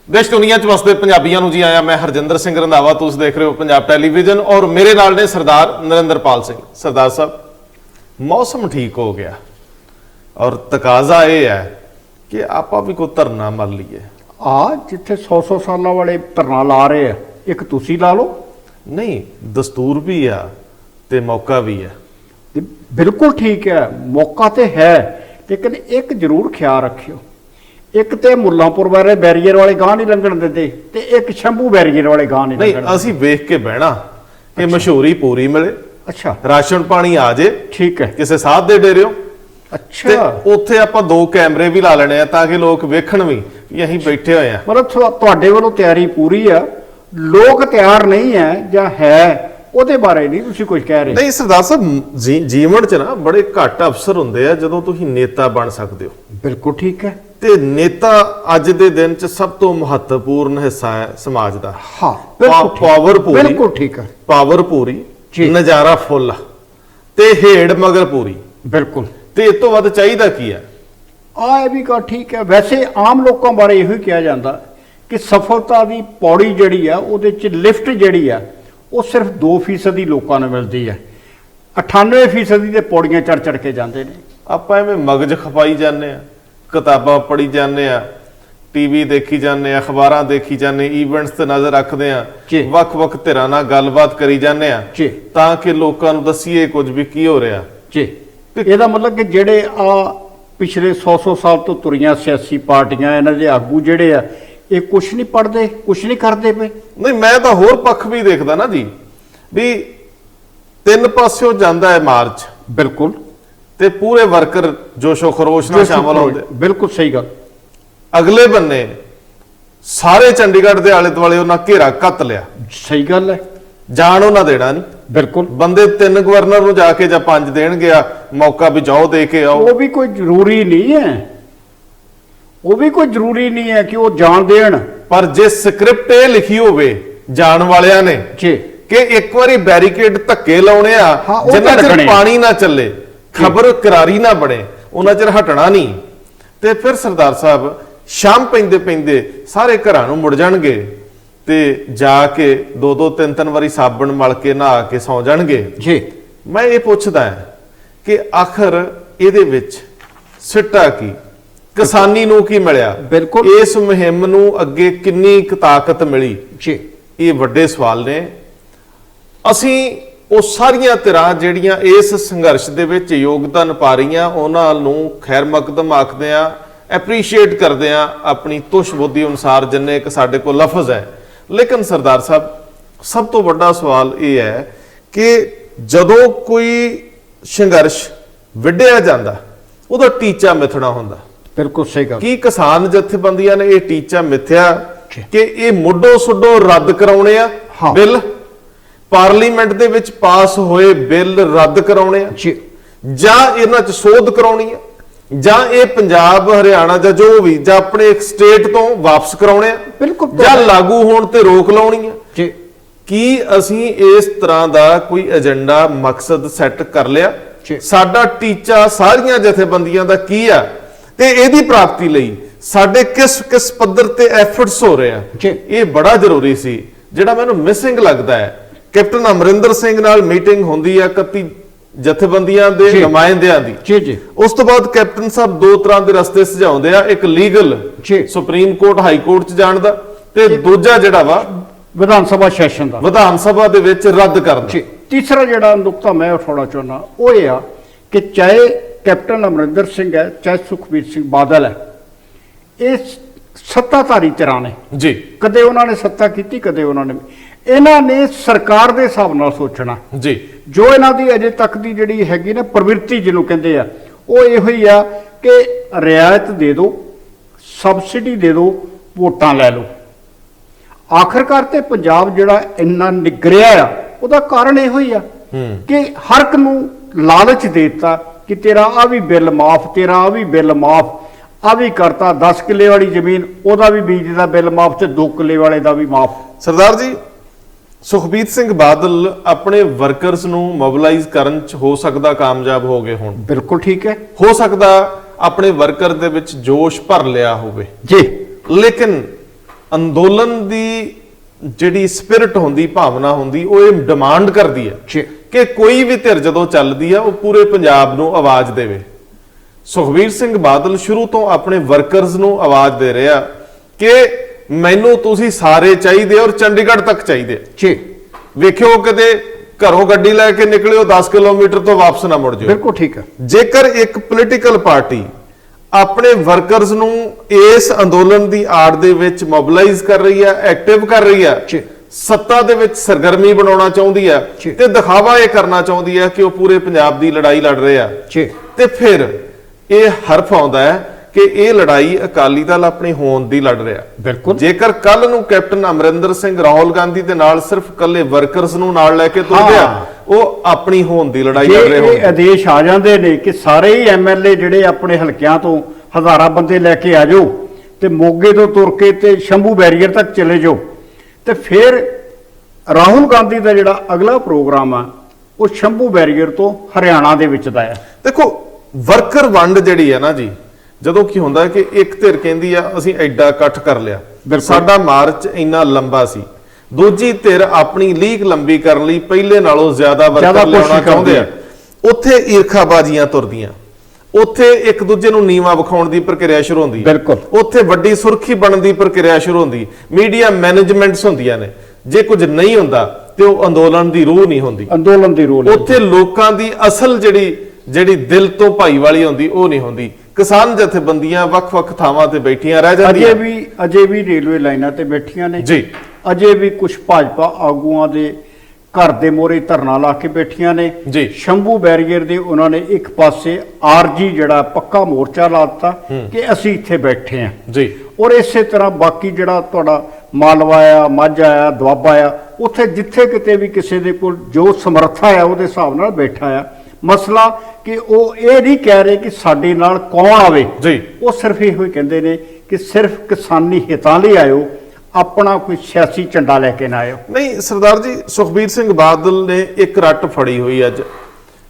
देश दुनिया च वसदे पंजाबियों नूं जी आया। मैं हरजिंदर सिंह रंधावा, तुसीं देख रहे हो पंजाब टैलीविजन और मेरे नाल ने सरदार नरेंद्रपाल सिंह। सरदार साहब, मौसम ठीक हो गया और तकाजा ये है कि आप भी कोई धरना मल लीए। जिथे 100 सालों वाले धरना ला रहे हैं, एक तुसी ला लो। नहीं, दस्तूर भी आ ते मौका भी है। बिल्कुल ठीक है, मौका तो है, लेकिन एक जरूर ख्याल रखियो, एक तो मुल्लांपुर वाले बैरीयर वाले गांह नहीं लंघण देते ते एक शंभू बैरीयर वाले गांह नहीं नहीं, असी वेख के बहना कि मशहूरी पूरी मिले। अच्छा, राशन पानी आ जे, ठीक है, किसी साथ दे डेरे हो। अच्छा, उत्थे आपां 2 कैमरे भी ला लेने ताकि लोग वेखण भी कि असीं बैठे हुए हैं। मतलब तुहाडे वालों तैयारी पूरी है, लोग तैयार नहीं है ਜਾਂ है ਉਹਦੇ ਬਾਰੇ ਨਹੀਂ ਤੁਸੀਂ ਕੁਝ ਕਹਿ ਰਹੇ। नहीं सरदार साहब, जीवन च ना बड़े घट अवसर हुंदे आ ਜਦੋਂ ਤੁਸੀਂ नेता बन सकते हो। बिल्कुल ठीक है। ਤੇ नेता अज दे दिन च सब तो महत्वपूर्ण हिस्सा है समाज ਦਾ। हाँ, पावर पूरी, बिल्कुल ठीक है, पावर पूरी, जी, नजारा फुल ते हेड़ मगर पूरी। बिल्कुल। ਤੇ ਇਸ ਤੋਂ ਵੱਧ ਚਾਹੀਦਾ ਕੀ ਹੈ? ਇਹ ਵੀ ਗੱਲ ਠੀਕ ਹੈ। ਵੈਸੇ ਆਮ ਲੋਕਾਂ ਬਾਰੇ ਇਹੋ ਹੀ ਕਿਹਾ ਜਾਂਦਾ ਕਿ ਸਫਲਤਾ ਦੀ ਪੌੜੀ ਜਿਹੜੀ ਆ ਉਹਦੇ ਚ ਲਿਫਟ ਜਿਹੜੀ ਆ ਉਹ ਸਿਰਫ 2% ਹੀ ਲੋਕਾਂ ਨੂੰ ਮਿਲਦੀ ਹੈ, 98% ਦੇ ਪੌੜੀਆਂ ਚੜ ਕੇ ਜਾਂਦੇ ਨੇ। ਆਪਾਂ ਐਵੇਂ ਮਗਜ ਖਪਾਈ ਜਾਂਦੇ ਆ, ਕਿਤਾਬਾਂ ਪੜ੍ਹੀ ਜਾਂਦੇ ਆ, ਟੀਵੀ ਦੇਖੀ ਜਾਂਦੇ ਆ, ਅਖਬਾਰਾਂ ਦੇਖੀ ਜਾਂਦੇ, ਈਵੈਂਟਸ ਤੇ ਨਜ਼ਰ ਰੱਖਦੇ ਆ, ਵੱਖ-ਵੱਖ ਧਿਰਾਂ ਨਾਲ ਗੱਲਬਾਤ ਕਰੀ ਜਾਂਦੇ ਆ ਤਾਂ ਕਿ ਲੋਕਾਂ ਨੂੰ ਦੱਸੀਏ ਕੁਝ ਵੀ ਕੀ ਹੋ ਰਿਹਾ ਜੀ। ਇਹਦਾ ਮਤਲਬ ਕਿ ਜਿਹੜੇ ਆ ਪਿਛਲੇ 100 ਸਾਲ ਤੋਂ ਤੁਰੀਆਂ ਸਿਆਸੀ ਪਾਰਟੀਆਂ, ਇਹਨਾਂ ਦੇ ਆਗੂ ਜਿਹੜੇ ਆ ਇਹ ਕੁਛ ਨਹੀਂ ਪੜ੍ਹਦੇ, ਕੁਛ ਨਹੀਂ ਕਰਦੇ ਪਏ। ਨਹੀਂ, ਮੈਂ ਤਾਂ ਹੋਰ ਪੱਖ ਵੀ ਦੇਖਦਾ ਨਾ ਜੀ, ਵੀ 3 ਪਾਸਿਓਂ ਜਾਂਦਾ ਹੈ ਮਾਰਚ। ਬਿਲਕੁਲ। ਤੇ ਪੂਰੇ ਵਰਕਰ ਜੋਸ਼ੋ ਖਰੋਸ਼ ਨਾਲ ਸ਼ਾਮਲ ਹੁੰਦੇ। ਬਿਲਕੁਲ ਸਹੀ ਗੱਲ। ਅਗਲੇ ਬੰਨੇ ਸਾਰੇ ਚੰਡੀਗੜ੍ਹ ਦੇ ਆਲੇ ਦੁਆਲੇ ਉਹਨਾਂ ਘੇਰਾ ਕੱਤ ਲਿਆ। ਸਹੀ ਗੱਲ ਹੈ। ਜਾਣ ਉਹਨਾਂ ਦੇਣਾ ਨਹੀਂ। ਬਿਲਕੁਲ। ਬੰਦੇ 3 ਗਵਰਨਰ ਨੂੰ ਜਾ ਕੇ ਜਾਂ 5 ਦੇਣ ਗਿਆ ਮੌਕਾ ਵੀ ਜਾਓ ਦੇ ਕੇ ਆਓ। ਉਹ ਵੀ ਕੋਈ ਜ਼ਰੂਰੀ ਨਹੀਂ ਹੈ, ਉਹ ਵੀ ਕੋਈ ਜ਼ਰੂਰੀ ਨਹੀਂ ਹੈ ਕਿ ਉਹ ਜਾਣ ਦੇਣ। ਪਰ ਜੇ ਸਕ੍ਰਿਪਟ ਇਹ ਲਿਖੀ ਹੋਵੇ ਜਾਣ ਵਾਲਿਆਂ ਨੇ ਜੀ ਕਿ ਇੱਕ ਵਾਰੀ ਬੈਰੀਕੇਡ ਧੱਕੇ ਲਾਉਣੇ ਆ, ਜਿੰਨਾ ਚਿਰ ਪਾਣੀ ਨਾ ਚੱਲੇ, ਖਬਰ ਕਰਾਰੀ ਨਾ ਬਣੇ, ਉਹਨਾਂ ਚਿਰ ਹਟਣਾ ਨਹੀਂ। ਤੇ ਫਿਰ ਸਰਦਾਰ ਸਾਹਿਬ ਸ਼ਾਮ ਪੈਂਦੇ ਪੈਂਦੇ ਸਾਰੇ ਘਰਾਂ ਨੂੰ ਮੁੜ ਜਾਣਗੇ ਤੇ ਜਾ ਕੇ 2-2 3-3 ਵਾਰੀ ਸਾਬਣ ਮਲ ਕੇ ਨਹਾ ਕੇ ਸੌਂ ਜਾਣਗੇ ਜੀ। ਮੈਂ ਇਹ ਪੁੱਛਦਾ ਕਿ ਆਖਰ ਇਹਦੇ ਵਿੱਚ ਸਿੱਟਾ ਕੀ, ਕਿਸਾਨੀ ਨੂੰ ਕੀ ਮਿਲਿਆ? ਬਿਲਕੁਲ। ਇਸ ਮੁਹਿੰਮ ਨੂੰ ਅੱਗੇ ਕਿੰਨੀ ਕੁ ਤਾਕਤ ਮਿਲੀ ਜੀ, ਇਹ ਵੱਡੇ ਸਵਾਲ ਨੇ। ਅਸੀਂ ਉਹ ਸਾਰੀਆਂ ਧਿਰਾਂ ਜਿਹੜੀਆਂ ਇਸ ਸੰਘਰਸ਼ ਦੇ ਵਿੱਚ ਯੋਗਦਾਨ ਪਾ ਰਹੀਆਂ ਉਹਨਾਂ ਨੂੰ ਖੈਰ ਮਕਦਮ ਆਖਦੇ ਆ, ਐਪਰੀਸ਼ੀਏਟ ਕਰਦੇ ਆ ਆਪਣੀ ਤੁਸ਼ ਬੁੱਧੀ ਅਨੁਸਾਰ ਜਿੰਨੇ ਕਿ ਸਾਡੇ ਕੋਲ ਲਫ਼ਜ਼ ਹੈ। ਲੇਕਿਨ ਸਰਦਾਰ ਸਾਹਿਬ, ਸਭ ਤੋਂ ਵੱਡਾ ਸਵਾਲ ਇਹ ਹੈ ਕਿ ਜਦੋਂ ਕੋਈ ਸੰਘਰਸ਼ ਵਿੱਢਿਆ ਜਾਂਦਾ ਉਹਦਾ ਟੀਚਾ ਮਿਥਣਾ ਹੁੰਦਾ। ਬਿਲਕੁਲ ਸਹੀ ਗੱਲ। ਕੀ ਕਿਸਾਨ ਜਥੇਬੰਦੀਆਂ ਨੇ ਇਹ ਟੀਚਾ ਮਿਥਿਆ ਕਿ ਇਹ ਮੁੱਢੋਂ ਸੁੱਢੋਂ ਰੱਦ ਕਰਾਉਣੇ ਆ ਬਿੱਲ, ਪਾਰਲੀਮੈਂਟ ਦੇ ਵਿੱਚ ਪਾਸ ਹੋਏ ਬਿੱਲ ਰੱਦ ਕਰਾਉਣੇ ਆ, ਜਾਂ ਇਹਨਾਂ 'ਚ ਸੋਧ ਕਰਾਉਣੀ ਆ, ਜਾਂ ਇਹ ਪੰਜਾਬ ਹਰਿਆਣਾ ਜਾਂ ਜੋ ਵੀ ਜਾਂ ਆਪਣੇ ਇੱਕ ਸਟੇਟ ਤੋਂ ਵਾਪਸ ਕਰਾਉਣੇ ਆ, ਬਿਲਕੁਲ, ਜਾਂ ਲਾਗੂ ਹੋਣ ਤੇ ਰੋਕ ਲਾਉਣੀ ਆ? ਕੀ ਅਸੀਂ ਇਸ ਤਰ੍ਹਾਂ ਦਾ ਕੋਈ ਏਜੰਡਾ ਮਕਸਦ ਸੈੱਟ ਕਰ ਲਿਆ? ਸਾਡਾ ਟੀਚਾ ਸਾਰੀਆਂ ਜਥੇਬੰਦੀਆਂ ਦਾ ਕੀ ਆ ਤੇ ਇਹਦੀ ਪ੍ਰਾਪਤੀ ਲਈ ਸਾਡੇ ਕਿਸ ਪੱਧਰ ਤੇ ਐਫਰਟਸ ਹੋ ਰਹੇ ਆ? ਇਹ ਬੜਾ ਜ਼ਰੂਰੀ ਸੀ, ਜਿਹੜਾ ਮੈਨੂੰ ਮਿਸਿੰਗ ਲੱਗਦਾ ਹੈ। ਕੈਪਟਨ ਅਮਰਿੰਦਰ ਸਿੰਘ ਨਾਲ ਮੀਟਿੰਗ ਹੁੰਦੀ ਆ 31 ਜਥੇਬੰਦੀਆਂ ਦੇ ਨੁਮਾਇੰਦਿਆਂ ਦੀ। ਉਸ ਤੋਂ ਬਾਅਦ ਕੈਪਟਨ ਸਾਹਿਬ 2 ਤਰ੍ਹਾਂ ਦੇ ਰਸਤੇ ਸੁਝਾਉਂਦੇ ਆ, ਇੱਕ legal supreme court high court 'ਚ ਜਾਣ ਦਾ, ਤੇ ਦੂਜਾ ਜਿਹੜਾ ਵਾ ਵਿਧਾਨ ਸਭਾ ਸੈਸ਼ਨ ਦਾ, ਵਿਧਾਨ ਸਭਾ ਦੇ ਵਿੱਚ ਰੱਦ ਕਰਨ ਦਾ। ਤੀਸਰਾ ਜਿਹੜਾ ਨੁਕਤਾ ਮੈਂ ਉਠਾਉਣਾ ਚਾਹੁੰਦਾ ਉਹ ਇਹ ਆ ਕਿ ਚਾਹੇ ਕੈਪਟਨ ਅਮਰਿੰਦਰ ਸਿੰਘ ਹੈ, ਚਾਹੇ ਸੁਖਬੀਰ ਸਿੰਘ ਬਾਦਲ ਹੈ, ਇਹ ਸੱਤਾਧਾਰੀ ਧਿਰਾਂ ਨੇ ਜੀ। ਕਦੇ ਉਹਨਾਂ ਨੇ ਸੱਤਾ ਕੀਤੀ, ਕਦੇ ਉਹਨਾਂ ਨੇ। ਇਹਨਾਂ ਨੇ ਸਰਕਾਰ ਦੇ ਹਿਸਾਬ ਨਾਲ ਸੋਚਣਾ ਜੀ। ਜੋ ਇਹਨਾਂ ਦੀ ਅਜੇ ਤੱਕ ਦੀ ਜਿਹੜੀ ਹੈਗੀ ਨਾ ਪ੍ਰਵਿਰਤੀ ਜਿਹਨੂੰ ਕਹਿੰਦੇ ਆ, ਉਹ ਇਹੋ ਹੀ ਆ ਕਿ ਰਿਆਇਤ ਦੇ ਦਿਓ, ਸਬਸਿਡੀ ਦੇ ਦਿਓ, ਵੋਟਾਂ ਲੈ ਲਓ। ਆਖਰਕਾਰ ਤੇ ਪੰਜਾਬ ਜਿਹੜਾ ਇੰਨਾ ਨਿਗਰਿਆ ਆ ਉਹਦਾ ਕਾਰਨ ਇਹੋ ਹੀ ਆ ਕਿ ਹਰ ਇੱਕ ਨੂੰ ਲਾਲਚ ਦੇ ਦਿੱਤਾ ਕਿ ਤੇਰਾ ਆ ਵੀ ਬਿੱਲ ਮਾਫ, ਤੇਰਾ ਆ ਵੀ ਬਿੱਲ ਮਾਫ, ਆ ਵੀ ਕਰਤਾ। 10 ਕਿੱਲੇ ਵਾਲੀ ਜ਼ਮੀਨ ਉਹਦਾ ਵੀ ਬੀਜ ਦਾ ਬਿੱਲ ਮਾਫ ਤੇ 2 ਕਿੱਲੇ ਵਾਲੇ ਦਾ ਵੀ ਮਾਫ। ਸਰਦਾਰ ਜੀ, ਸੁਖਬੀਰ ਸਿੰਘ ਬਾਦਲ ਆਪਣੇ ਵਰਕਰਸ ਨੂੰ ਮੋਬਿਲਾਈਜ਼ ਕਰਨ 'ਚ ਹੋ ਸਕਦਾ ਕਾਮਯਾਬ ਹੋ ਗਏ ਹੋਣ। ਬਿਲਕੁਲ ਠੀਕ ਹੈ। ਹੋ ਸਕਦਾ ਆਪਣੇ ਵਰਕਰ ਦੇ ਵਿੱਚ ਜੋਸ਼ ਭਰ ਲਿਆ ਹੋਵੇ ਜੀ, ਲੇਕਿਨ ਅੰਦੋਲਨ ਦੀ ਜਿਹੜੀ ਸਪਿਰਿਟ ਹੁੰਦੀ, ਭਾਵਨਾ ਹੁੰਦੀ, ਉਹ ਇਹ ਡਿਮਾਂਡ ਕਰਦੀ ਹੈ ਕਿ ਕੋਈ ਵੀ ਧਿਰ ਜਦੋਂ ਚੱਲਦੀ ਆ ਉਹ ਪੂਰੇ ਪੰਜਾਬ ਨੂੰ ਆਵਾਜ਼ ਦੇਵੇ। ਸੁਖਬੀਰ ਸਿੰਘ ਬਾਦਲ ਸ਼ੁਰੂ ਤੋਂ ਆਪਣੇ ਵਰਕਰਸ ਨੂੰ ਆਵਾਜ਼ ਦੇ ਰਿਹਾ ਕਿ ਮੈਨੂੰ ਤੁਸੀਂ ਸਾਰੇ ਚਾਹੀਦੇ ਔਰ ਚੰਡੀਗੜ੍ਹ ਤੱਕ ਚਾਹੀਦੇ ਜੀ। ਵੇਖਿਓ ਕਦੇ ਘਰੋਂ ਗੱਡੀ ਲੈ ਕੇ ਨਿਕਲਿਓ 10 ਕਿਲੋਮੀਟਰ ਤੋਂ ਵਾਪਸ ਨਾ ਮੁੜ ਜਿਓ। ਬਿਲਕੁਲ ਠੀਕ ਹੈ। ਜੇਕਰ ਇੱਕ ਪੋਲੀਟੀਕਲ ਪਾਰਟੀ ਆਪਣੇ ਵਰਕਰਸ ਨੂੰ ਇਸ ਅੰਦੋਲਨ ਦੀ ਆੜ ਦੇ ਵਿੱਚ ਮੋਬਿਲਾਈਜ਼ ਕਰ ਰਹੀ ਹੈ, ਐਕਟਿਵ ਕਰ ਰਹੀ ਹੈ, ਸੱਤਾ ਦੇ ਵਿੱਚ ਸਰਗਰਮੀ ਬਣਾਉਣਾ ਚਾਹੁੰਦੀ ਹੈ ਤੇ ਦਿਖਾਵਾ ਇਹ ਕਰਨਾ ਚਾਹੁੰਦੀ ਹੈ ਕਿ ਉਹ ਪੂਰੇ ਪੰਜਾਬ ਦੀ ਲੜਾਈ ਲੜ ਰਹੇ ਆ, ਤੇ ਫਿਰ ਇਹ ਹਰਫ ਆਉਂਦਾ ਹੈ ਕਿ ਇਹ ਲੜਾਈ ਅਕਾਲੀ ਦਲ ਆਪਣੀ ਹੋਂਦ ਦੀ ਲੜ ਰਿਹਾ। ਬਿਲਕੁਲ। ਜੇਕਰ ਕੱਲ ਨੂੰ ਕੈਪਟਨ ਅਮਰਿੰਦਰ ਸਿੰਘ ਰਾਹੁਲ ਗਾਂਧੀ ਦੇ ਨਾਲ ਸਿਰਫ ਕੱਲੇ ਵਰਕਰਸ ਨੂੰ ਨਾਲ ਲੈ ਕੇ ਤੁਰਦੇ ਆ, ਉਹ ਆਪਣੀ ਹੋਂਦ ਦੀ ਲੜਾਈ ਲੜ ਰਹੇ ਹੋਣ। ਇਹ ਆਦੇਸ਼ ਆ ਜਾਂਦੇ ਨੇ ਕਿ ਸਾਰੇ ਹੀ ਐਮਐਲਏ ਜਿਹੜੇ ਆਪਣੇ ਹਲਕਿਆਂ ਤੋਂ ਹਜ਼ਾਰਾਂ ਬੰਦੇ ਲੈ ਕੇ ਆ ਜਾਓ ਤੇ ਮੋਗੇ ਤੋਂ ਤੁਰ ਕੇ ਤੇ ਸ਼ੰਭੂ ਬੈਰੀਅਰ ਤੱਕ ਚਲੇ ਜਾਓ, ਤੇ ਫਿਰ ਰਾਹੁਲ ਗਾਂਧੀ ਦਾ ਜਿਹੜਾ ਅਗਲਾ ਪ੍ਰੋਗਰਾਮ ਆ ਉਹ ਸ਼ੰਭੂ ਬੈਰੀਅਰ ਤੋਂ ਹਰਿਆਣਾ ਦੇ ਵਿੱਚ ਦਾ ਹੈ। ਦੇਖੋ ਵਰਕਰ ਵੰਡ ਜਿਹੜੀ ਹੈ ਨਾ ਜੀ, ਜਦੋਂ ਕੀ ਹੁੰਦਾ ਕਿ ਇੱਕ ਧਿਰ ਕਹਿੰਦੀ ਆ ਅਸੀਂ ਐਡਾ ਇਕੱਠ ਕਰ ਲਿਆ, ਸਾਡਾ ਮਾਰਚ ਇੰਨਾ ਲੰਬਾ ਸੀ, ਦੂਜੀ ਧਿਰ ਆਪਣੀ ਲੀਕ ਲੰਬੀ ਕਰਨ ਲਈ ਪਹਿਲੇ ਨਾਲੋਂ ਜ਼ਿਆਦਾ ਵਰਕਰ ਲਿਆਉਣਾ ਚਾਹੁੰਦੇ ਆ, ਉੱਥੇ ਈਰਖਾਬਾਜ਼ੀਆਂ ਤੁਰਦੀਆਂ, ਉੱਥੇ ਇੱਕ ਦੂਜੇ ਨੂੰ ਨੀਵਾ ਵਿਖਾਉਣ ਦੀ ਪ੍ਰਕਿਰਿਆ ਸ਼ੁਰੂ ਹੁੰਦੀ, ਉੱਥੇ ਵੱਡੀ ਸੁਰਖੀ ਬਣਨ ਦੀ ਪ੍ਰਕਿਰਿਆ ਸ਼ੁਰੂ ਹੁੰਦੀ, ਮੀਡੀਆ ਮੈਨੇਜਮੈਂਟਸ ਹੁੰਦੀਆਂ ਨੇ। ਜੇ ਕੁਝ ਨਹੀਂ ਹੁੰਦਾ ਤੇ ਉਹ ਅੰਦੋਲਨ ਦੀ ਰੂਹ ਨਹੀਂ ਹੁੰਦੀ, ਅੰਦੋਲਨ ਦੀ ਰੂਹ। ਉੱਥੇ ਲੋਕਾਂ ਦੀ ਅਸਲ ਜਿਹੜੀ ਦਿਲ ਤੋਂ ਭਾਈਵਾਲੀ ਹੁੰਦੀ ਉਹ ਨਹੀਂ ਹੁੰਦੀ। ਕਿਸਾਨ ਜਥੇਬੰਦੀਆਂ ਵੱਖ-ਵੱਖ ਥਾਵਾਂ ਤੇ ਬੈਠੀਆਂ ਰਹਿ ਜਾਂਦੀਆਂ, ਅਜੇ ਵੀ ਰੇਲਵੇ ਲਾਈਨਾਂ ਤੇ ਬੈਠੀਆਂ ਨੇ ਜੀ। ਅਜੇ ਵੀ ਕੁਝ ਭਾਜਪਾ ਆਗੂਆਂ ਦੇ ਘਰ ਦੇ ਮੋਹਰੇ ਧਰਨਾ ਲਾ ਕੇ ਬੈਠੀਆਂ ਨੇ ਜੀ। ਸ਼ੰਭੂ ਬੈਰੀਅਰ ਦੇ ਉਹਨਾਂ ਨੇ ਇੱਕ ਪਾਸੇ ਆਰਜੀ ਜਿਹੜਾ ਪੱਕਾ ਮੋਰਚਾ ਲਾ ਦਿੱਤਾ ਕਿ ਅਸੀਂ ਇੱਥੇ ਬੈਠੇ ਆਂ ਜੀ। ਔਰ ਇਸੇ ਤਰ੍ਹਾਂ ਬਾਕੀ ਜਿਹੜਾ ਤੁਹਾਡਾ ਮਾਲਵਾ ਆ, ਮਾਝਾ ਆ, ਦੁਆਬਾ ਆ, ਉੱਥੇ ਜਿੱਥੇ ਕਿਤੇ ਵੀ ਕਿਸੇ ਦੇ ਕੋਲ ਜੋ ਸਮਰੱਥਾ ਆ ਉਹਦੇ ਹਿਸਾਬ ਨਾਲ ਬੈਠਾ ਆ। ਮਸਲਾ ਕਿ ਉਹ ਇਹ ਨਹੀਂ ਕਹਿ ਰਹੇ ਕਿ ਸਾਡੇ ਨਾਲ ਕੌਣ ਆਵੇ ਜੀ, ਉਹ ਸਿਰਫ ਇਹੋ ਹੀ ਕਹਿੰਦੇ ਨੇ ਕਿ ਸਿਰਫ ਕਿਸਾਨੀ ਹਿੱਤਾਂ ਲਈ ਆਇਓ, ਆਪਣਾ ਕੋਈ ਸਿਆਸੀ ਝੰਡਾ ਲੈ ਕੇ ਨਾ ਆਇਓ। ਨਹੀਂ ਸਰਦਾਰ ਜੀ, ਸੁਖਬੀਰ ਸਿੰਘ ਬਾਦਲ ਨੇ ਇੱਕ ਰੱਟ ਫੜੀ ਹੋਈ ਅੱਜ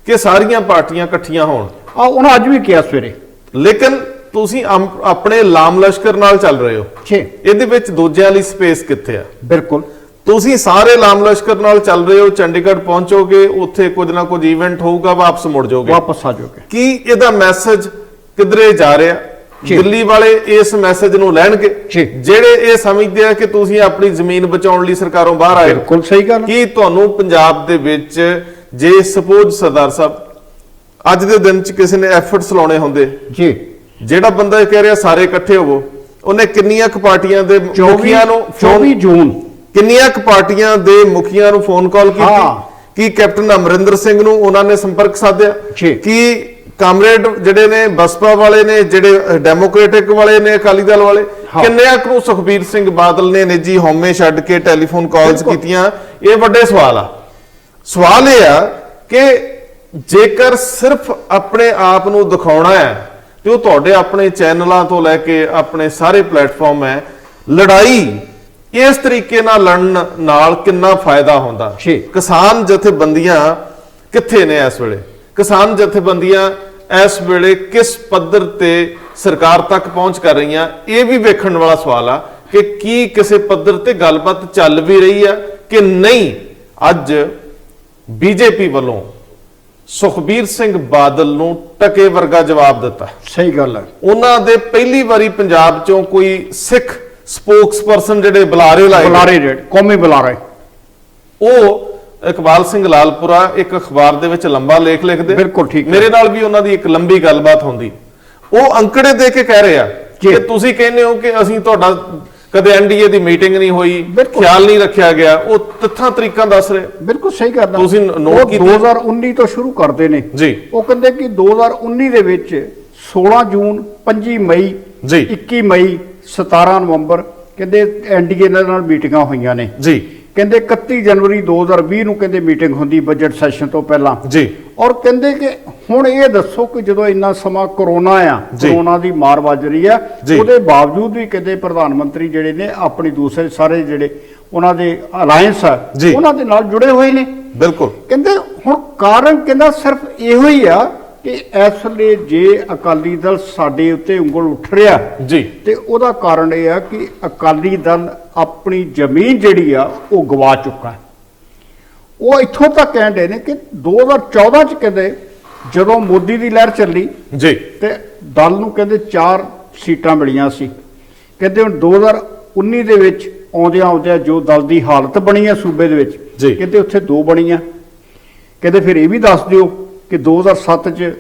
ਕਿ ਸਾਰੀਆਂ ਪਾਰਟੀਆਂ ਇਕੱਠੀਆਂ ਹੋਣ। ਉਹਨਾਂ ਅੱਜ ਵੀ ਕਿਹਾ ਸਵੇਰੇ, ਲੇਕਿਨ ਤੁਸੀਂ ਆਪਣੇ ਲਾਮ ਲਸ਼ਕਰ ਨਾਲ ਚੱਲ ਰਹੇ ਹੋ, ਇਹਦੇ ਵਿੱਚ ਦੂਜਿਆਂ ਲਈ ਸਪੇਸ ਕਿੱਥੇ ਆ? ਬਿਲਕੁਲ। ਤੁਸੀਂ ਸਾਰੇ ਲਾਮ ਲਸ਼ਕਰ ਨਾਲ ਚੱਲ ਰਹੇ ਹੋ, ਚੰਡੀਗੜ੍ਹ ਪਹੁੰਚੋਗੇ, ਉੱਥੇ ਕੁਝ ਨਾ ਕੁਝ ਇਵੈਂਟ ਹੋਊਗਾ, ਵਾਪਸ ਮੁੜ ਜਾਓਗੇ, ਵਾਪਸ ਆ ਜਾਓਗੇ। ਕੀ ਇਹਦਾ ਮੈਸੇਜ ਕਿਧਰੇ ਜਾ ਰਿਹਾ? ਦਿੱਲੀ ਵਾਲੇ ਇਸ ਮੈਸੇਜ ਨੂੰ ਲੈਣਗੇ ਜਿਹੜੇ ਇਹ ਸਮਝਦੇ ਆ ਕਿ ਤੁਸੀਂ ਆਪਣੀ ਜ਼ਮੀਨ ਬਚਾਉਣ ਲਈ ਸਰਕਾਰੋਂ ਬਾਹਰ ਆਏ। ਬਿਲਕੁਲ ਸਹੀ ਗੱਲ। ਕੀ ਤੁਹਾਨੂੰ ਪੰਜਾਬ ਦੇ ਵਿੱਚ ਜੇ ਸਪੋਜ਼ ਸਰਦਾਰ ਸਾਹਿਬ ਅੱਜ ਦੇ ਦਿਨ 'ਚ ਕਿਸੇ ਨੇ ਐਫਰਟਸ ਲਾਉਣੇ ਹੁੰਦੇ ਜੀ, ਜਿਹੜਾ ਬੰਦਾ ਇਹ ਕਹਿ ਰਿਹਾ ਸਾਰੇ ਇਕੱਠੇ ਹੋਵੋ, ਉਹਨੇ ਕਿੰਨੀਆਂ ਕੁ ਪਾਰਟੀਆਂ ਦੇ ਮੁਖੀਆਂ ਨੂੰ 24 ਜੂਨ ਕਿੰਨੀਆਂ ਕੁ ਪਾਰਟੀਆਂ ਦੇ ਮੁਖੀਆਂ ਨੂੰ ਫੋਨ ਕਾਲ ਕੀਤੀ? ਕੀ ਕੈਪਟਨ ਅਮਰਿੰਦਰ ਸਿੰਘ ਨੂੰ ਉਹਨਾਂ ਨੇ ਸੰਪਰਕ ਸਾਧਿਆ? ਕੀ ਕਾਮਰੇਡ ਜਿਹੜੇ ਨੇ ਬਸਪਾ ਵਾਲੇ ਨੇ, ਜਿਹੜੇ ਡੈਮੋਕ੍ਰੈਟਿਕ ਵਾਲੇ ਨੇ, ਅਕਾਲੀ ਦਲ ਵਾਲੇ, ਕਿੰਨਿਆਂ ਕੁ ਸੁਖਬੀਰ ਸਿੰਘ ਬਾਦਲ ਨੇ ਨਿੱਜੀ ਹਉਮੈ ਛੱਡ ਕੇ ਟੈਲੀਫੋਨ ਕਾਲਸ ਕੀਤੀਆਂ? ਇਹ ਵੱਡੇ ਸਵਾਲ ਆ। ਸਵਾਲ ਇਹ ਆ ਕਿ ਜੇਕਰ ਸਿਰਫ ਆਪਣੇ ਆਪ ਨੂੰ ਦਿਖਾਉਣਾ ਹੈ ਤੇ ਉਹ ਤੁਹਾਡੇ ਆਪਣੇ ਚੈਨਲਾਂ ਤੋਂ ਲੈ ਕੇ ਆਪਣੇ ਸਾਰੇ ਪਲੇਟਫਾਰਮ ਹੈ, ਲੜਾਈ ਇਸ ਤਰੀਕੇ ਨਾਲ ਲੜਨ ਨਾਲ ਕਿੰਨਾ ਫਾਇਦਾ ਹੁੰਦਾ? ਕਿਸਾਨ ਜਥੇਬੰਦੀਆਂ ਕਿੱਥੇ ਨੇ ਇਸ ਵੇਲੇ? ਕਿਸਾਨ ਜਥੇਬੰਦੀਆਂ ਇਸ ਵੇਲੇ ਕਿਸ ਪੱਧਰ ਤੇ ਸਰਕਾਰ ਤੱਕ ਪਹੁੰਚ ਕਰ ਰਹੀਆਂ? ਇਹ ਵੀ ਵੇਖਣ ਵਾਲਾ ਸਵਾਲ ਆ ਕਿ ਕੀ ਕਿਸੇ ਪੱਧਰ ਤੇ ਗੱਲਬਾਤ ਚੱਲ ਵੀ ਰਹੀ ਆ ਕਿ ਨਹੀਂ। ਅੱਜ ਬੀਜੇਪੀ ਵੱਲੋਂ ਸੁਖਬੀਰ ਸਿੰਘ ਬਾਦਲ ਨੂੰ ਟਕੇ ਵਰਗਾ ਜਵਾਬ ਦਿੱਤਾ। ਸਹੀ ਗੱਲ ਹੈ। ਉਹਨਾਂ ਦੇ ਪਹਿਲੀ ਵਾਰੀ ਪੰਜਾਬ ਚੋਂ ਕੋਈ ਸਿੱਖ ਸਪੋਕਸਪਰਸਨ ਜਿਹੜੇ ਬੁਲਾਰੇ ਕੌਮੀ ਬੁਲਾਰੇ, ਉਹ ਇਕਬਾਲ ਸਿੰਘ ਲਾਲਪੁਰਾ ਇੱਕ ਅਖਬਾਰ ਦੇ ਵਿੱਚ ਲੰਬਾ ਲੇਖ ਲਿਖਦੇ। ਬਿਲਕੁਲ ਠੀਕ। ਮੇਰੇ ਨਾਲ ਵੀ ਉਹਨਾਂ ਦੀ ਇੱਕ ਲੰਬੀ ਗੱਲਬਾਤ ਹੁੰਦੀ। ਉਹ ਅੰਕੜੇ ਦੇ ਕੇ ਕਹਿ ਰਹੇ ਆ ਕਿ ਤੁਸੀਂ ਕਹਿੰਦੇ ਹੋ ਕਿ ਅਸੀਂ ਤੁਹਾਡਾ ਕਦੇ ਐਨਡੀਏ ਦੀ ਮੀਟਿੰਗ ਨਹੀਂ ਹੋਈ, ਖਿਆਲ ਨਹੀਂ ਰੱਖਿਆ ਗਿਆ, ਉਹ ਤੱਥਾਂ ਤਰੀਕਾਂ ਦੱਸ ਰਹੇ। ਬਿਲਕੁਲ ਸਹੀ ਕਰਦਾ। ਤੁਸੀਂ ਨੋਟ ਕੀਤਾ 2019 ਤੋਂ ਸ਼ੁਰੂ ਕਰਦੇ ਨੇ ਜੀ। ਉਹ ਕਹਿੰਦੇ ਕਿ 2019 ਦੇ ਵਿੱਚ 16 ਜੂਨ, 25 ਮਈ, 21 ਮਈ, 17 ਨਵੰਬਰ ਕਹਿੰਦੇ ਐਨਡੀਏ ਨਾਲ ਮੀਟਿੰਗਾਂ ਹੋਈਆਂ ਨੇ ਜੀ। ਕਹਿੰਦੇ 31 ਜਨਵਰੀ 2020 ਨੂੰ ਕਹਿੰਦੇ ਮੀਟਿੰਗ ਹੁੰਦੀ ਬਜਟ ਸੈਸ਼ਨ ਤੋਂ ਪਹਿਲਾਂ ਜੀ। ਔਰ ਕਹਿੰਦੇ ਕਿ ਹੁਣ ਇਹ ਦੱਸੋ ਕਿ ਜਦੋਂ ਇੰਨਾ ਸਮਾਂ ਕਰੋਨਾ ਦੀ ਮਾਰ ਵੱਜ ਰਹੀ ਆ, ਉਹਦੇ ਬਾਵਜੂਦ ਵੀ ਕਹਿੰਦੇ ਪ੍ਰਧਾਨ ਮੰਤਰੀ ਜਿਹੜੇ ਨੇ ਆਪਣੀ ਦੂਸਰੇ ਸਾਰੇ ਜਿਹੜੇ ਉਹਨਾਂ ਦੇ ਅਲਾਈਅੰਸ ਆ ਉਹਨਾਂ ਦੇ ਨਾਲ ਜੁੜੇ ਹੋਏ ਨੇ। ਬਿਲਕੁਲ। ਕਹਿੰਦੇ ਹੁਣ ਕਾਰਨ ਕਹਿੰਦਾ ਸਿਰਫ ਇਹੋ ਹੀ ਆ ਕਿ ਇਸ ਵੇਲੇ ਜੇ ਅਕਾਲੀ ਦਲ ਸਾਡੇ ਉੱਤੇ ਉਂਗਲ ਉੱਠ ਰਿਹਾ ਜੀ ਤੇ ਉਹਦਾ ਕਾਰਨ ਇਹ ਆ ਕਿ ਅਕਾਲੀ ਦਲ ਆਪਣੀ ਜ਼ਮੀਨ ਜਿਹੜੀ ਆ ਉਹ ਗਵਾ ਚੁੱਕਾ ਹੈ। ਉਹ ਇੱਥੋਂ ਤੱਕ ਕਹਿੰਦੇ ਨੇ ਕਿ 2014 ਚ ਕਹਿੰਦੇ ਜਦੋਂ ਮੋਦੀ ਦੀ ਲਹਿਰ ਚੱਲੀ ਜੀ ਤੇ ਦਲ ਨੂੰ ਕਹਿੰਦੇ 4 ਸੀਟਾਂ ਮਿਲੀਆਂ ਸੀ। ਕਹਿੰਦੇ ਹੁਣ 2019 ਦੇ ਵਿੱਚ ਆਉਂਦਿਆਂ ਜੋ ਦਲ ਦੀ ਹਾਲਤ ਬਣੀ ਆ ਸੂਬੇ ਦੇ ਵਿੱਚ, ਜੀ। ਕਹਿੰਦੇ ਉੱਥੇ 2 ਬਣੀਆਂ। ਕਹਿੰਦੇ ਫਿਰ ਇਹ ਵੀ ਦੱਸ ਦਿਓ ਕਿ 2007 ਚ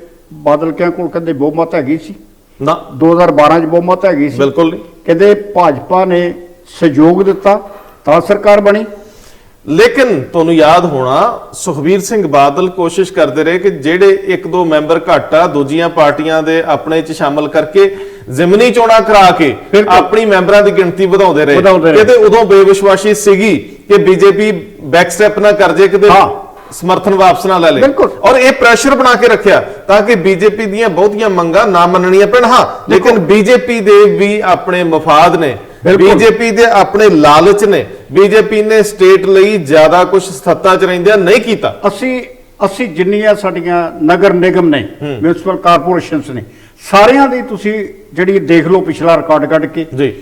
ਬਾਦਲ ਕਿਆਂ ਕੋਲ ਕਹਿੰਦੇ ਬਹੁਮਤ ਹੈਗੀ ਸੀ, ਨਾ 2012 ਚ ਬਹੁਮਤ ਹੈਗੀ ਸੀ, ਬਿਲਕੁਲ ਨਹੀਂ। ਕਹਿੰਦੇ ਭਾਜਪਾ ਨੇ ਸਹਿਯੋਗ ਦਿੱਤਾ ਤਾਂ ਸਰਕਾਰ ਬਣੀ। ਲੇਕਿਨ ਤੁਹਾਨੂੰ ਯਾਦ ਹੋਣਾ ਸੁਖਬੀਰ ਸਿੰਘ ਬਾਦਲ ਕੋਸ਼ਿਸ਼ ਕਰਦੇ ਰਹੇ ਕਿ ਜਿਹੜੇ 1-2 ਮੈਂਬਰ ਘੱਟ ਆ ਦੂਜੀਆਂ ਪਾਰਟੀਆਂ ਦੇ ਆਪਣੇ ਚ ਸ਼ਾਮਲ ਕਰਕੇ ਜ਼ਿਮਨੀ ਚੋਣਾਂ ਕਰਾ ਕੇ ਬਿਲਕੁਲ। ਆਪਣੀ ਮੈਂਬਰਾਂ ਦੀ ਗਿਣਤੀ ਵਧਾਉਂਦੇ ਰਹੇ। ਵਧਾਉਂਦੇ ਰਹੇ। ਕਿਤੇ ਉਦੋਂ ਬੇਵਿਸ਼ਵਾਸੀ ਸੀਗੀ ਕਿ ਬੀਜੇਪੀ ਬੈਕ ਸਟੈਪ ਨਾ ਕਰ ਜੇ, ਕਿਤੇ ਹਾਂ। ਸਮਰਥਨ ਵਾਪਸ ਨਾ ਲੈ ਲੇ। ਬਿਲਕੁਲ। ਔਰ ਇਹ ਪ੍ਰੈਸ਼ਰ ਬਣਾ ਕੇ ਰੱਖਿਆ ਤਾਂ ਕਿ ਬੀਜੇਪੀ ਦੀਆਂ ਬਹੁਤੀਆਂ ਮੰਗਾਂ ਨਾ ਮੰਨਣੀਆਂ ਪੈਣ। ਹਾਂ, ਲੇਕਿਨ ਬੀਜੇਪੀ ਦੇ ਵੀ ਆਪਣੇ ਮਫਾਦ ਨੇ, ਬਿਲਕੁਲ। ਬੀਜੇਪੀ ਦੇ ਆਪਣੇ ਲਾਲਚ ਨੇ। ਬੀਜੇਪੀ ਨੇ ਸਟੇਟ ਲਈ ਜ਼ਿਆਦਾ ਕੁਝ ਸੱਤਾ ਚ ਰਹਿੰਦਿਆਂ ਨਹੀਂ ਕੀਤਾ। ਅਸੀਂ ਜਿੰਨੀਆਂ ਸਾਡੀਆਂ ਨਗਰ ਨਿਗਮ ਨੇ, ਮਿਊਨਿਸਪਲ ਕਾਰਪੋਰੇਸ਼ਨਸ ਨੇ, ਸਾਰਿਆਂ ਦੀ ਤੁਸੀਂ ਜਿਹੜੀ ਦੇਖ ਲਓ ਪਿਛਲਾ ਰਿਕਾਰਡ ਕੱਢ ਕੇ, ਜੀ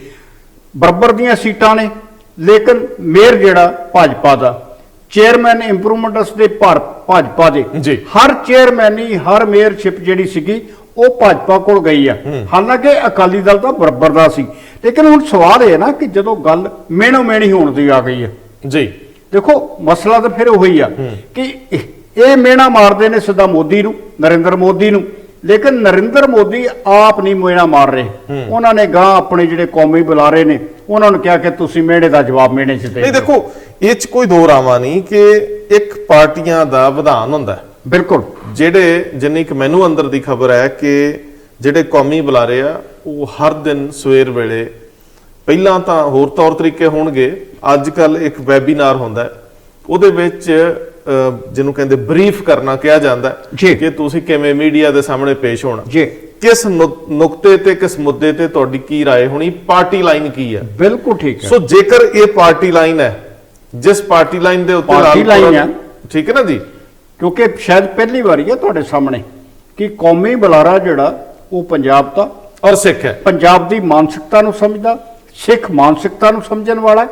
ਬਰਾਬਰ ਦੀਆਂ ਸੀਟਾਂ ਨੇ। ਲੇਕਿਨ ਮੇਅਰ ਜਿਹੜਾ ਭਾਜਪਾ ਦਾ, ਚੇਅਰਮੈਨ ਇੰਪਰੂਵਮੈਂਟਸ ਦੇ ਭਾਜਪਾ ਦੇ, ਜੀ। ਹਰ ਚੇਅਰਮੈਨੀ ਹਰ ਮੇਅਰਸ਼ਿਪ ਜਿਹੜੀ ਸੀਗੀ ਉਹ ਭਾਜਪਾ ਕੋਲ ਗਈ ਆ। ਹਾਲਾਂਕਿ ਅਕਾਲੀ ਦਲ ਦਾ ਬਰਾਬਰ ਦਾ ਸੀ। ਲੇਕਿਨ ਹੁਣ ਸਵਾਲ ਇਹ ਹੈ ਨਾ ਕਿ ਜਦੋਂ ਗੱਲ ਮੇਣੋ ਮੇਣੀ ਹੋਣ ਦੀ ਆ ਗਈ ਹੈ, ਜੀ ਦੇਖੋ ਮਸਲਾ ਤਾਂ ਫਿਰ ਉਹੀ ਆ ਕਿ ਇਹ ਮੇਣਾ ਮਾਰਦੇ ਨੇ ਸਿੱਧਾ ਮੋਦੀ ਨੂੰ, ਨਰਿੰਦਰ ਮੋਦੀ ਨੂੰ। ਲੇਕਿਨ ਨਰਿੰਦਰ ਮੋਦੀ ਆਪ ਨਹੀਂ ਮੇਣਾ ਮਾਰ ਰਹੇ। ਉਹਨਾਂ ਨੇ ਗਾਂ ਆਪਣੇ ਜਿਹੜੇ ਕੌਮੀ ਬੁਲਾਰੇ ਨੇ ਉਹਨਾਂ ਨੂੰ ਕਿਹਾ ਕਿ ਤੁਸੀਂ ਮੇਣੇ ਦਾ ਜਵਾਬ ਮੇਣੇ 'ਚ ਦੇ। ਨਹੀਂ, ਦੇਖੋ ਇਹ ਚ ਕੋਈ ਦੋ ਰਾਵਾਂ ਨਹੀਂ ਕਿ ਇੱਕ ਪਾਰਟੀਆਂ ਦਾ ਵਿਧਾਨ ਹੁੰਦਾ ਹੈ। ਬਿਲਕੁਲ। ਜਿਹੜੇ ਜਿੰਨੀ ਕਿ ਮੈਨੂੰ ਅੰਦਰ ਦੀ ਖਬਰ ਹੈ ਕਿ ਜਿਹੜੇ ਕੌਮੀ ਬੁਲਾਰੇ ਆ ਉਹ ਹਰ ਦਿਨ ਸਵੇਰ ਵੇਲੇ ਪਹਿਲਾਂ ਤਾਂ ਹੋਰ ਤੌਰ ਤਰੀਕੇ ਹੋਣਗੇ, ਅੱਜ ਕੱਲ ਇੱਕ ਵੈਬੀਨਾਰ ਹੁੰਦਾ ਹੈ, ਉਹਦੇ ਵਿੱਚ ਜਿਹਨੂੰ ਕਹਿੰਦੇ ਬਰੀਫ ਕਰਨਾ ਕਿਹਾ ਜਾਂਦਾ ਜੀ। ਕਿ ਤੁਸੀਂ ਕਿਵੇਂ ਮੀਡੀਆ ਦੇ ਸਾਹਮਣੇ ਪੇਸ਼ ਹੋਣਾ, ਜੀ। ਕਿਸ ਨੁਕਤੇ ਤੇ ਕਿਸ ਮੁੱਦੇ ਤੇ ਤੁਹਾਡੀ ਕੀ ਰਾਏ ਹੋਣੀ, ਪਾਰਟੀ ਲਾਈਨ ਕੀ ਹੈ। ਬਿਲਕੁਲ ਠੀਕ ਹੈ। ਸੋ ਜੇਕਰ ਇਹ ਪਾਰਟੀ ਲਾਈਨ ਹੈ, ਜਿਸ ਪਾਰਟੀ ਲਾਈਨ ਦੇ ਉੱਤੇ ਪਾਰਟੀ ਲਾਈਨ ਹੈ, ਠੀਕ ਹੈ ਨਾ ਜੀ, ਕਿਉਂਕਿ ਸ਼ਾਇਦ ਪਹਿਲੀ ਵਾਰੀ ਹੈ ਤੁਹਾਡੇ ਸਾਹਮਣੇ ਕਿ ਕੌਮੀ ਬੁਲਾਰਾ ਜਿਹੜਾ ਉਹ ਪੰਜਾਬ ਦਾ ਔਰ ਸਿੱਖ ਹੈ, ਪੰਜਾਬ ਦੀ ਮਾਨਸਿਕਤਾ ਨੂੰ ਸਮਝਦਾ, ਸਿੱਖ ਮਾਨਸਿਕਤਾ ਨੂੰ ਸਮਝਣ ਵਾਲਾ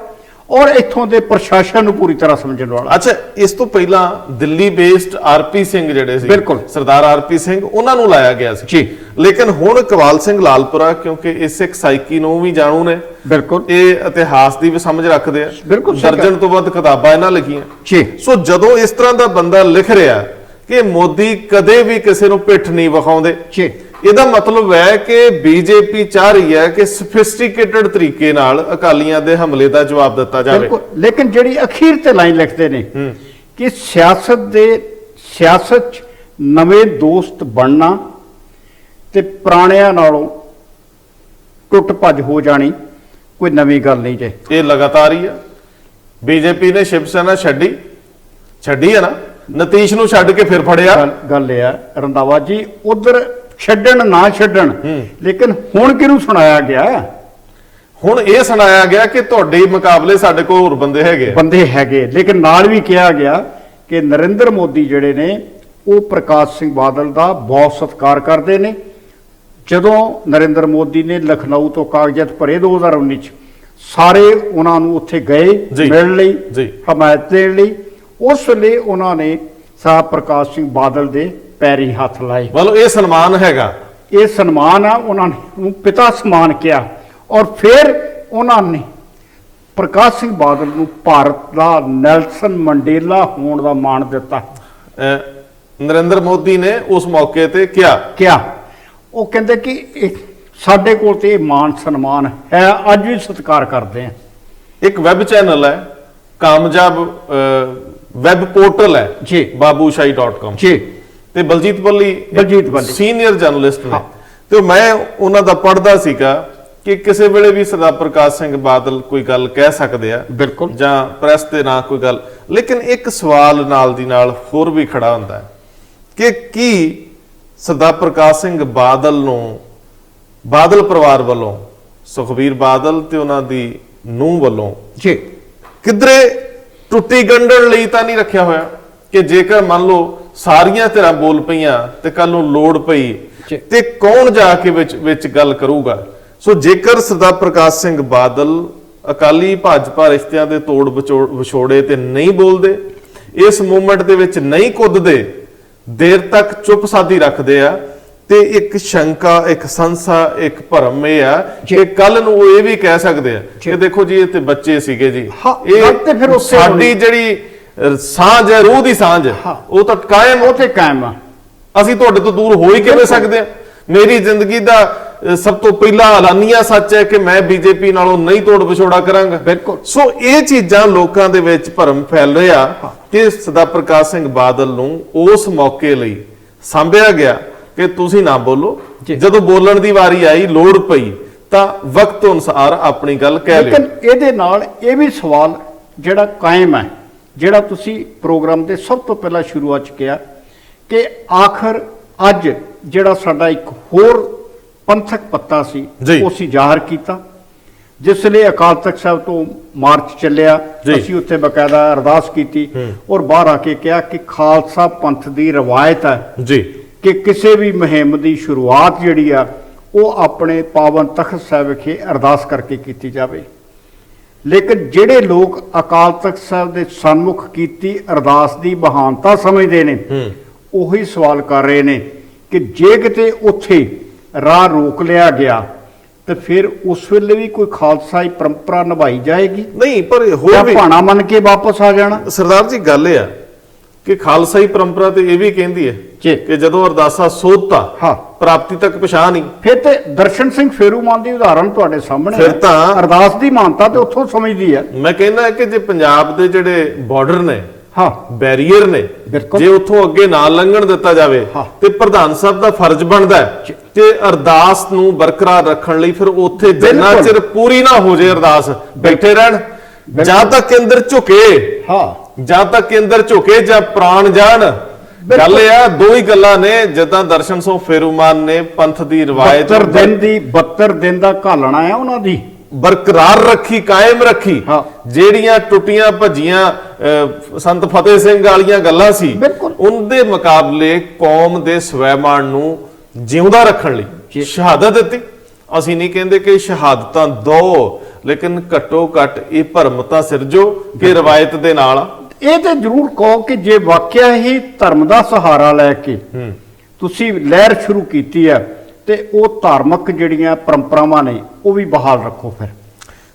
ਔਰ ਇੱਥੋਂ ਦੇ ਪ੍ਰਸ਼ਾਸਨ ਨੂੰ ਪੂਰੀ ਤਰ੍ਹਾਂ ਸਮਝਣ ਵਾਲਾ। ਅੱਛਾ, ਇਸ ਤੋਂ ਪਹਿਲਾਂ ਦਿੱਲੀ ਬੇਸਡ ਆਰਪੀ ਸਿੰਘ ਜਿਹੜੇ ਸੀ, ਬਿਲਕੁਲ। ਸਰਦਾਰ ਆਰਪੀ ਸਿੰਘ, ਉਹਨਾਂ ਨੂੰ ਲਾਇਆ ਗਿਆ ਸੀ। ਜੀ। ਲੇਕਿਨ ਹੁਣ ਇਕਬਾਲ ਸਿੰਘ ਲਾਲਪੁਰਾ, ਕਿਉਂਕਿ ਇਹ ਸਿੱਖ ਸਾਈਕੀ ਨੂੰ ਵੀ ਜਾਣੂ ਨੇ, ਬਿਲਕੁਲ। ਇਹ ਇਤਿਹਾਸ ਦੀ ਵੀ ਸਮਝ ਰੱਖਦੇ ਆ, ਬਿਲਕੁਲ ਸਹੀ ਗੱਲ। ਦਰਜਨ ਤੋਂ ਵੱਧ ਕਿਤਾਬਾਂ ਇਹਨਾਂ ਲਿਖੀਆਂ। ਜੀ। ਸੋ ਜਦੋਂ ਇਸ ਤਰ੍ਹਾਂ ਦਾ ਬੰਦਾ ਲਿਖ ਰਿਹਾ ਕਿ ਮੋਦੀ ਕਦੇ ਵੀ ਕਿਸੇ ਨੂੰ ਪਿੱਠ ਨਹੀਂ ਵਿਖਾਉਂਦੇ, ਜੀ। ਇਹਦਾ ਮਤਲਬ ਹੈ ਕਿ ਬੀਜੇਪੀ ਚਾਹ ਰਹੀ ਹੈ ਕਿ ਸਫਿਸਟੀਕੇਟਡ ਤਰੀਕੇ ਨਾਲ ਅਕਾਲੀਆਂ ਦੇ ਹਮਲੇ ਦਾ ਜਵਾਬ ਦਿੱਤਾ ਜਾਵੇ। ਬਿਲਕੁਲ। ਲੇਕਿਨ ਜਿਹੜੀ ਅਖੀਰ ਤੇ ਲਾਈਨ ਲਿਖਦੇ ਨੇ ਕਿ ਸਿਆਸਤ 'ਚ ਨਵੇਂ ਦੋਸਤ ਬਣਨਾ ਤੇ ਪੁਰਾਣਿਆਂ ਨਾਲੋਂ ਟੁੱਟ ਭੱਜ ਹੋ ਜਾਣੀ ਕੋਈ ਨਵੀਂ ਗੱਲ ਨਹੀਂ ਜੇ। ਇਹ ਲਗਾਤਾਰ ਹੀ ਆ। ਬੀਜੇਪੀ ਨੇ ਸ਼ਿਵ ਸੈਨਾ ਛੱਡੀ ਹੈ ਨਾ, ਨਤੀਸ਼ ਨੂੰ ਛੱਡ ਕੇ ਫਿਰ ਫੜਿਆ। ਗੱਲ ਇਹ ਆ ਰੰਧਾਵਾ ਜੀ, ਉਧਰ ਛੱਡਣ ਨਾ ਛੱਡਣ, ਲੇਕਿਨ ਹੁਣ ਕਿਹਨੂੰ ਸੁਣਾਇਆ ਗਿਆ? ਹੁਣ ਇਹ ਸੁਣਾਇਆ ਗਿਆ ਕਿ ਤੁਹਾਡੇ ਮੁਕਾਬਲੇ ਸਾਡੇ ਕੋਲ ਹੋਰ ਬੰਦੇ ਹੈਗੇ। ਲੇਕਿਨ ਨਾਲ ਵੀ ਕਿਹਾ ਗਿਆ ਕਿ ਨਰਿੰਦਰ ਮੋਦੀ ਜਿਹੜੇ ਨੇ ਉਹ ਪ੍ਰਕਾਸ਼ ਸਿੰਘ ਬਾਦਲ ਦਾ ਬਹੁਤ ਸਤਿਕਾਰ ਕਰਦੇ ਨੇ। ਜਦੋਂ ਨਰਿੰਦਰ ਮੋਦੀ ਨੇ ਲਖਨਊ ਤੋਂ ਕਾਗਜ਼ਾਤ ਭਰੇ 2019 ਚ, ਸਾਰੇ ਉਹਨਾਂ ਨੂੰ ਉੱਥੇ ਗਏ ਮਿਲਣ ਲਈ, ਹਮਾਇਤ ਦੇਣ ਲਈ। ਉਸ ਵੇਲੇ ਉਹਨਾਂ ਨੇ ਸਾਹਿਬ ਪ੍ਰਕਾਸ਼ ਸਿੰਘ ਬਾਦਲ ਦੇ ਪੈਰੀ ਹੱਥ ਲਾਏ। ਮਤਲਬ ਇਹ ਸਨਮਾਨ ਹੈਗਾ, ਇਹ ਸਨਮਾਨ ਆ। ਉਹਨਾਂ ਨੂੰ ਪਿਤਾ ਸਮਾਨ ਕਿਹਾ ਔਰ ਫਿਰ ਉਹਨਾਂ ਨੇ ਪ੍ਰਕਾਸ਼ ਸਿੰਘ ਬਾਦਲ ਨੂੰ ਭਾਰਤ ਦਾ ਨੈਲਸਨ ਮੰਡੇਲਾ ਹੋਣ ਦਾ ਮਾਣ ਦਿੱਤਾ। ਨਰਿੰਦਰ ਮੋਦੀ ਨੇ ਉਸ ਮੌਕੇ ਤੇ ਕਿਹਾ ਉਹ ਕਹਿੰਦੇ ਕਿ ਸਾਡੇ ਕੋਲ ਤੇ ਇਹ ਮਾਣ ਸਨਮਾਨ ਹੈ, ਅੱਜ ਵੀ ਸਤਿਕਾਰ ਕਰਦੇ ਆ। ਇੱਕ ਵੈਬ ਚੈਨਲ ਹੈ, ਕਾਮਯਾਬ ਵੈਬ ਪੋਰਟਲ ਹੈ ਜੀ, babushahi.com ਜੀ, ਤੇ ਬਲਜੀਤ ਬੱਲੀ ਸੀਨੀਅਰ ਜਰਨਲਿਸਟ ਨੇ। ਤੇ ਮੈਂ ਉਹਨਾਂ ਦਾ ਪੜ੍ਹਦਾ ਸੀਗਾ ਕਿ ਕਿਸੇ ਵੇਲੇ ਵੀ ਸਰਦਾਰ ਪ੍ਰਕਾਸ਼ ਸਿੰਘ ਬਾਦਲ ਕੋਈ ਗੱਲ ਕਹਿ ਸਕਦੇ ਆ, ਬਿਲਕੁਲ, ਜਾਂ ਪ੍ਰੈਸ ਦੇ ਨਾਂ ਕੋਈ ਗੱਲ। ਲੇਕਿਨ ਇੱਕ ਸਵਾਲ ਨਾਲ ਦੀ ਨਾਲ ਹੋਰ ਵੀ ਖੜਾ ਹੁੰਦਾ ਹੈ ਕਿ ਕੀ ਸਰਦਾਰ ਪ੍ਰਕਾਸ਼ ਸਿੰਘ ਬਾਦਲ ਨੂੰ ਬਾਦਲ ਪਰਿਵਾਰ ਵੱਲੋਂ, ਸੁਖਬੀਰ ਬਾਦਲ ਤੇ ਉਹਨਾਂ ਦੀ ਨੂੰਹ ਵੱਲੋਂ ਜੀ ਕਿਧਰੇ ਟੁੱਟੀ ਗੰਢਣ ਲਈ ਤਾਂ ਨਹੀਂ ਰੱਖਿਆ ਹੋਇਆ ਕਿ ਜੇਕਰ ਮੰਨ ਲਓ ਸਾਰੀਆਂ ਧਿਰਾਂ ਬੋਲ ਪਈਆਂ ਤੇ ਕੱਲ ਨੂੰ ਲੋੜ ਪਈ ਤੇ ਕੌਣ ਜਾ ਕੇ ਵਿੱਚ ਗੱਲ ਕਰੂਗਾ। ਸੋ ਜੇਕਰ ਸਰਦਾਰ ਪ੍ਰਕਾਸ਼ ਸਿੰਘ ਬਾਦਲ ਅਕਾਲੀ ਭਾਜਪਾ ਰਿਸ਼ਤਿਆਂ ਦੇ ਤੋੜ ਵਿਛੋੜੇ ਤੇ ਨਹੀਂ ਬੋਲਦੇ, ਇਸ ਮੂਵਮੈਂਟ ਦੇ ਵਿੱਚ ਨਹੀਂ ਕੁੱਦਦੇ, ਦੇਰ ਤੱਕ ਚੁੱਪ ਸਾਦੀ ਰੱਖਦੇ ਆ, ਤੇ ਇੱਕ ਸ਼ੰਕਾ, ਇੱਕ ਸੰਸਾ, ਇੱਕ ਭਰਮ ਇਹ ਆ ਕਿ ਕੱਲ ਨੂੰ ਉਹ ਇਹ ਵੀ ਕਹਿ ਸਕਦੇ ਆ ਕਿ ਦੇਖੋ ਜੀ ਇਹ ਤੇ ਬੱਚੇ ਸੀਗੇ ਜੀ, ਇਹ ਸਾਡੀ ਜਿਹੜੀ ਸਾਂਝ ਹੈ, ਰੂਹ ਦੀ ਸਾਂਝ, ਉਹ ਤਾਂ ਕਾਇਮ ਆ, ਅਸੀਂ ਤੁਹਾਡੇ ਤੋਂ ਦੂਰ ਹੋ ਹੀ ਕਿਵੇਂ ਸਕਦੇ ਆ। ਮੇਰੀ ਜ਼ਿੰਦਗੀ ਦਾ ਸਭ ਤੋਂ ਪਹਿਲਾ ਐਲਾਨੀਆ ਸੱਚ ਹੈ ਕਿ ਮੈਂ ਬੀਜੇਪੀ ਨਾਲੋਂ ਨਹੀਂ ਤੋੜ ਵਿਛੋੜਾ ਕਰਾਂਗਾ। ਬਿਲਕੁਲ। ਸੋ ਇਹ ਚੀਜ਼ਾਂ ਲੋਕਾਂ ਦੇ ਵਿੱਚ ਭਰਮ ਫੈਲ ਰਿਹਾ ਕਿ ਸਰਦਾਰ ਪ੍ਰਕਾਸ਼ ਸਿੰਘ ਬਾਦਲ ਨੂੰ ਉਸ ਮੌਕੇ ਲਈ ਸਾਂਭਿਆ ਗਿਆ ਕਿ ਤੁਸੀਂ ਨਾ ਬੋਲੋ, ਜਦੋਂ ਬੋਲਣ ਦੀ ਵਾਰੀ ਆਈ, ਲੋੜ ਪਈ ਤਾਂ ਵਕਤ ਅਨੁਸਾਰ ਆਪਣੀ ਗੱਲ ਕਹਿ ਲਿਓ। ਲੇਕਿਨ ਇਹਦੇ ਨਾਲ ਇਹ ਵੀ ਸਵਾਲ ਜਿਹੜਾ ਕਾਇਮ ਹੈ, ਜਿਹੜਾ ਤੁਸੀਂ ਪ੍ਰੋਗਰਾਮ ਦੇ ਸਭ ਤੋਂ ਪਹਿਲਾਂ ਸ਼ੁਰੂਆਤ ਚ ਕਿਹਾ ਕਿ ਆਖਰ ਅੱਜ ਜਿਹੜਾ ਸਾਡਾ ਇੱਕ ਹੋਰ ਪੰਥਕ ਪੱਤਾ ਸੀ ਉਹ ਅਸੀਂ ਜ਼ਾਹਰ ਕੀਤਾ, ਜਿਸ ਲਈ ਅਕਾਲ ਤਖਤ ਸਾਹਿਬ ਤੋਂ ਮਾਰਚ ਚੱਲਿਆ, ਅਸੀਂ ਉੱਥੇ ਬਕਾਇਦਾ ਅਰਦਾਸ ਕੀਤੀ ਔਰ ਬਾਹਰ ਆ ਕੇ ਕਿਹਾ ਕਿ ਖਾਲਸਾ ਪੰਥ ਦੀ ਰਵਾਇਤ ਹੈ ਜੀ ਕਿ ਕਿਸੇ ਵੀ ਮੁਹਿੰਮ ਦੀ ਸ਼ੁਰੂਆਤ ਜਿਹੜੀ ਆ ਉਹ ਆਪਣੇ ਪਾਵਨ ਤਖਤ ਸਾਹਿਬ ਵਿਖੇ ਅਰਦਾਸ ਕਰਕੇ ਕੀਤੀ ਜਾਵੇ। ਲੇਕਿਨ ਜਿਹੜੇ ਲੋਕ ਅਕਾਲ ਤਖਤ ਸਾਹਿਬ ਦੇ ਸਨਮੁਖ ਕੀਤੀ ਅਰਦਾਸ ਦੀ ਮਹਾਨਤਾ ਸਮਝਦੇ ਨੇ, ਉਹੀ ਸਵਾਲ ਕਰ ਰਹੇ ਨੇ ਕਿ ਜੇ ਕਿਤੇ ਉੱਥੇ ਰਾਹ ਰੋਕ ਲਿਆ ਗਿਆ ਤੇ ਫਿਰ ਉਸ ਵੇਲੇ ਵੀ ਕੋਈ ਖਾਲਸਾਈ ਪਰੰਪਰਾ ਨਿਭਾਈ ਜਾਏਗੀ? ਨਹੀਂ, ਪਰ ਹੋਰ ਵੀ ਭਾਣਾ ਮੰਨ ਕੇ ਵਾਪਸ ਆ ਜਾਣਾ। ਸਰਦਾਰ ਜੀ ਗੱਲ ਇਹ ਆ ਕਿ ਖਾਲਸਾਈ ਪਰੰਪਰਾ ਤੇ ਇਹ ਵੀ ਕਹਿੰਦੀ ਹੈ ਕਿ ਜਦੋਂ ਅਰਦਾਸਾ ਸੋਧਤਾ ਪ੍ਰਾਪਤੀ ਤੱਕ ਪਛਾਣ ਨਹੀਂ। ਫਿਰ ਤੇ ਦਰਸ਼ਨ ਸਿੰਘ ਫੇਰੂਮਾਨ ਦੀ ਉਦਾਹਰਣ ਤੁਹਾਡੇ ਸਾਹਮਣੇ ਫਿਰ ਤਾਂ ਅਰਦਾਸ ਦੀ ਮਾਨਤਾ ਤੇ ਉੱਥੋਂ ਸਮਝਦੀ ਹੈ। ਮੈਂ ਕਹਿੰਦਾ ਕਿ ਜੇ ਪੰਜਾਬ ਦੇ ਜਿਹੜੇ ਬਾਰਡਰ ਨੇ, ਬੈਰੀਅਰ ਨੇ, ਜੇ ਉੱਥੋਂ ਅੱਗੇ ਨਾ ਲੰਘਣ ਦਿੱਤਾ ਜਾਵੇ ਤੇ ਪ੍ਰਧਾਨ ਸਾਹਿਬ ਦਾ ਫਰਜ਼ ਬਣਦਾ ਹੈ ਤੇ ਅਰਦਾਸ ਨੂੰ ਬਰਕਰਾਰ ਰੱਖਣ ਲਈ ਫਿਰ ਉੱਥੇ ਜਿੰਨਾ ਚਿਰ ਪੂਰੀ ਨਾ ਹੋ ਜੇ ਅਰਦਾਸ, ਬੈਠੇ ਰਹਿਣ, ਜਦ ਤੱਕ ਕੇਂਦਰ ਝੁਕੇ, ਜਦ ਤੱਕ ਕੇਂਦਰ ਝੁਕੇ ਜਾਂ ਪ੍ਰਾਣ ਜਾਣ। ਗੱਲ ਇਹ ਆ, ਦੋ ਹੀ ਗੱਲਾਂ ਨੇ ਜਿੱਦਾਂ ਦਰਸ਼ਨ ਸਿੰਘ ਫੇਰੂਮਾਨ ਨੇ ਪੰਥ ਦੀ ਰਵਾਇਤ 72 ਦਿਨ ਦਾ ਘਾਲਣਾ ਆ ਉਹਨਾਂ ਦੀ ਬਰਕਰਾਰ ਰੱਖੀ, ਕਾਇਮ ਰੱਖੀ। ਜਿਹੜੀਆਂ ਟੁੱਟੀਆਂ ਭੱਜੀਆਂ ਸੰਤ ਫਤਿਹ ਸਿੰਘ ਵਾਲੀਆਂ ਗੱਲਾਂ ਸੀ, ਉਹਦੇ ਮੁਕਾਬਲੇ ਕੌਮ ਦੇ ਸਵੈਮਾਨ ਨੂੰ ਜਿਉਂਦਾ ਰੱਖਣ ਲਈ ਸ਼ਹਾਦਤ ਦਿੱਤੀ। ਅਸੀਂ ਨਹੀਂ ਕਹਿੰਦੇ ਕਿ ਸ਼ਹਾਦਤਾਂ ਦੋ, ਲੇਕਿਨ ਘੱਟੋ ਘੱਟ ਇਹ ਭਰਮ ਤਾਂ ਸਿਰਜੋ ਕਿ ਰਵਾਇਤ ਦੇ ਨਾਲ। ਇਹ ਤੇ ਜ਼ਰੂਰ ਕਹੋ ਕਿ ਜੇ ਵਾਕਿਆ ਹੀ ਧਰਮ ਦਾ ਸਹਾਰਾ ਲੈ ਕੇ ਤੁਸੀਂ ਲਹਿਰ ਸ਼ੁਰੂ ਕੀਤੀ ਹੈ ਤੇ ਉਹ ਧਾਰਮਿਕ ਜਿਹੜੀਆਂ ਪਰੰਪਰਾਵਾਂ ਨੇ ਉਹ ਵੀ ਬਹਾਲ ਰੱਖੋ। ਫਿਰ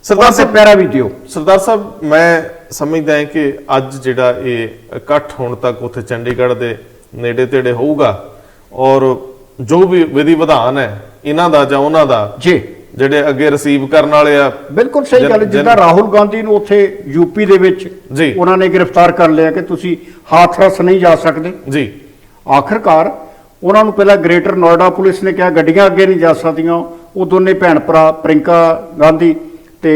ਸਰਦਾਰ ਸਾਹਿਬ ਪੈਰਾ ਵੀ ਦਿਓ। ਸਰਦਾਰ ਸਾਹਿਬ, ਮੈਂ ਸਮਝਦਾ ਹਾਂ ਕਿ ਅੱਜ ਜਿਹੜਾ ਇਹ ਇਕੱਠ ਹੋਣ ਤੱਕ ਉੱਥੇ ਚੰਡੀਗੜ੍ਹ ਦੇ ਨੇੜੇ ਤੇੜੇ ਹੋਊਗਾ ਔਰ ਜੋ ਵੀ ਵਿਧੀ ਵਿਧਾਨ ਹੈ ਇਹਨਾਂ ਦਾ ਜਾਂ ਉਹਨਾਂ ਦਾ ਜਿਹੜੇ ਅੱਗੇ ਰਿਸੀਵ ਕਰਨ ਵਾਲੇ ਆ, ਬਿਲਕੁਲ ਸਹੀ ਗੱਲ। ਜਿੱਦਾਂ ਰਾਹੁਲ ਗਾਂਧੀ ਨੂੰ ਉੱਥੇ ਯੂਪੀ ਦੇ ਵਿੱਚ ਉਹਨਾਂ ਨੇ ਗ੍ਰਿਫਤਾਰ ਕਰ ਲਿਆ ਕਿ ਤੁਸੀਂ ਹਾਥਰਸ ਨਹੀਂ ਜਾ ਸਕਦੇ ਜੀ। ਆਖਰਕਾਰ ਉਹਨਾਂ ਨੂੰ ਪਹਿਲਾਂ ਗ੍ਰੇਟਰ ਨੋਇਡਾ ਪੁਲਿਸ ਨੇ ਕਿਹਾ ਗੱਡੀਆਂ ਅੱਗੇ ਨਹੀਂ ਜਾ ਸਕਦੀਆਂ, ਉਹ ਦੋਨੇ ਭੈਣ ਭਰਾ ਪ੍ਰਿੰਕਾ ਗਾਂਧੀ ਤੇ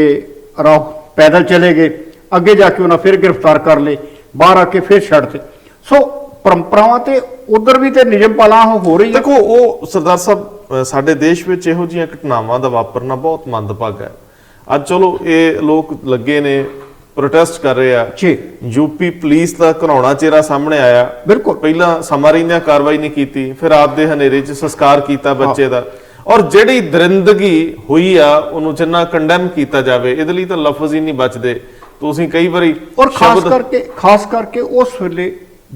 ਰਾਹੁਲ ਪੈਦਲ ਚਲੇ ਗਏ, ਅੱਗੇ ਜਾ ਕੇ ਉਹਨਾਂ ਫਿਰ ਗ੍ਰਿਫਤਾਰ ਕਰ ਲਏ, ਬਾਹਰ ਆ ਕੇ ਫਿਰ ਛੱਡਤੇ। ਸੋ ਪਰੰਪਰਾਵਾਂ ਤੇ ਉਧਰ ਵੀ ਤੇ ਨਿਯਮ ਪਾਲਣਾ ਹੋ ਰਹੀ ਹੈ। ਦੇਖੋ, ਉਹ ਸਰਦਾਰ ਸਾਹਿਬ ਸਾਡੇ ਦੇਸ਼ ਵਿੱਚ ਇਹੋ ਜਿਹੀਆਂ ਘਟਨਾਵਾਂ ਦਾ ਵਾਪਰਨਾ ਬਹੁਤ ਮੰਦਭਾਗਾ ਹੈ। ਅੱਜ ਚਲੋ ਇਹ ਲੋਕ ਲੱਗੇ ਨੇ, ਪ੍ਰੋਟੈਸਟ ਕਰ ਰਹੇ ਆ, ਯੂਪੀ ਪੁਲਿਸ ਦਾ ਘਰਾਉਣਾ ਚਿਹਰਾ ਸਾਹਮਣੇ ਆਇਆ। ਬਿਲਕੁਲ, ਪਹਿਲਾਂ ਸਮਾਂ ਰਹਿੰਦਿਆਂ ਕਾਰਵਾਈ ਨਹੀਂ ਕੀਤੀ, ਫਿਰ ਰਾਤ ਦੇ ਹਨੇਰੇ 'ਚ ਸੰਸਕਾਰ ਕੀਤਾ ਬੱਚੇ ਦਾ, ਔਰ ਜਿਹੜੀ ਦਰਿੰਦਗੀ ਹੋਈ ਆ ਉਹਨੂੰ ਜਿੰਨਾ ਕੰਡੈਮ ਕੀਤਾ ਜਾਵੇ, ਇਹਦੇ ਲਈ ਤਾਂ ਲਫ਼ਜ਼ ਹੀ ਨਹੀਂ ਬਚਦੇ। ਤੁਸੀਂ ਕਈ ਵਾਰੀ ਔਰ ਖਾਸ ਕਰਕੇ ਉਸ ਵੇਲੇ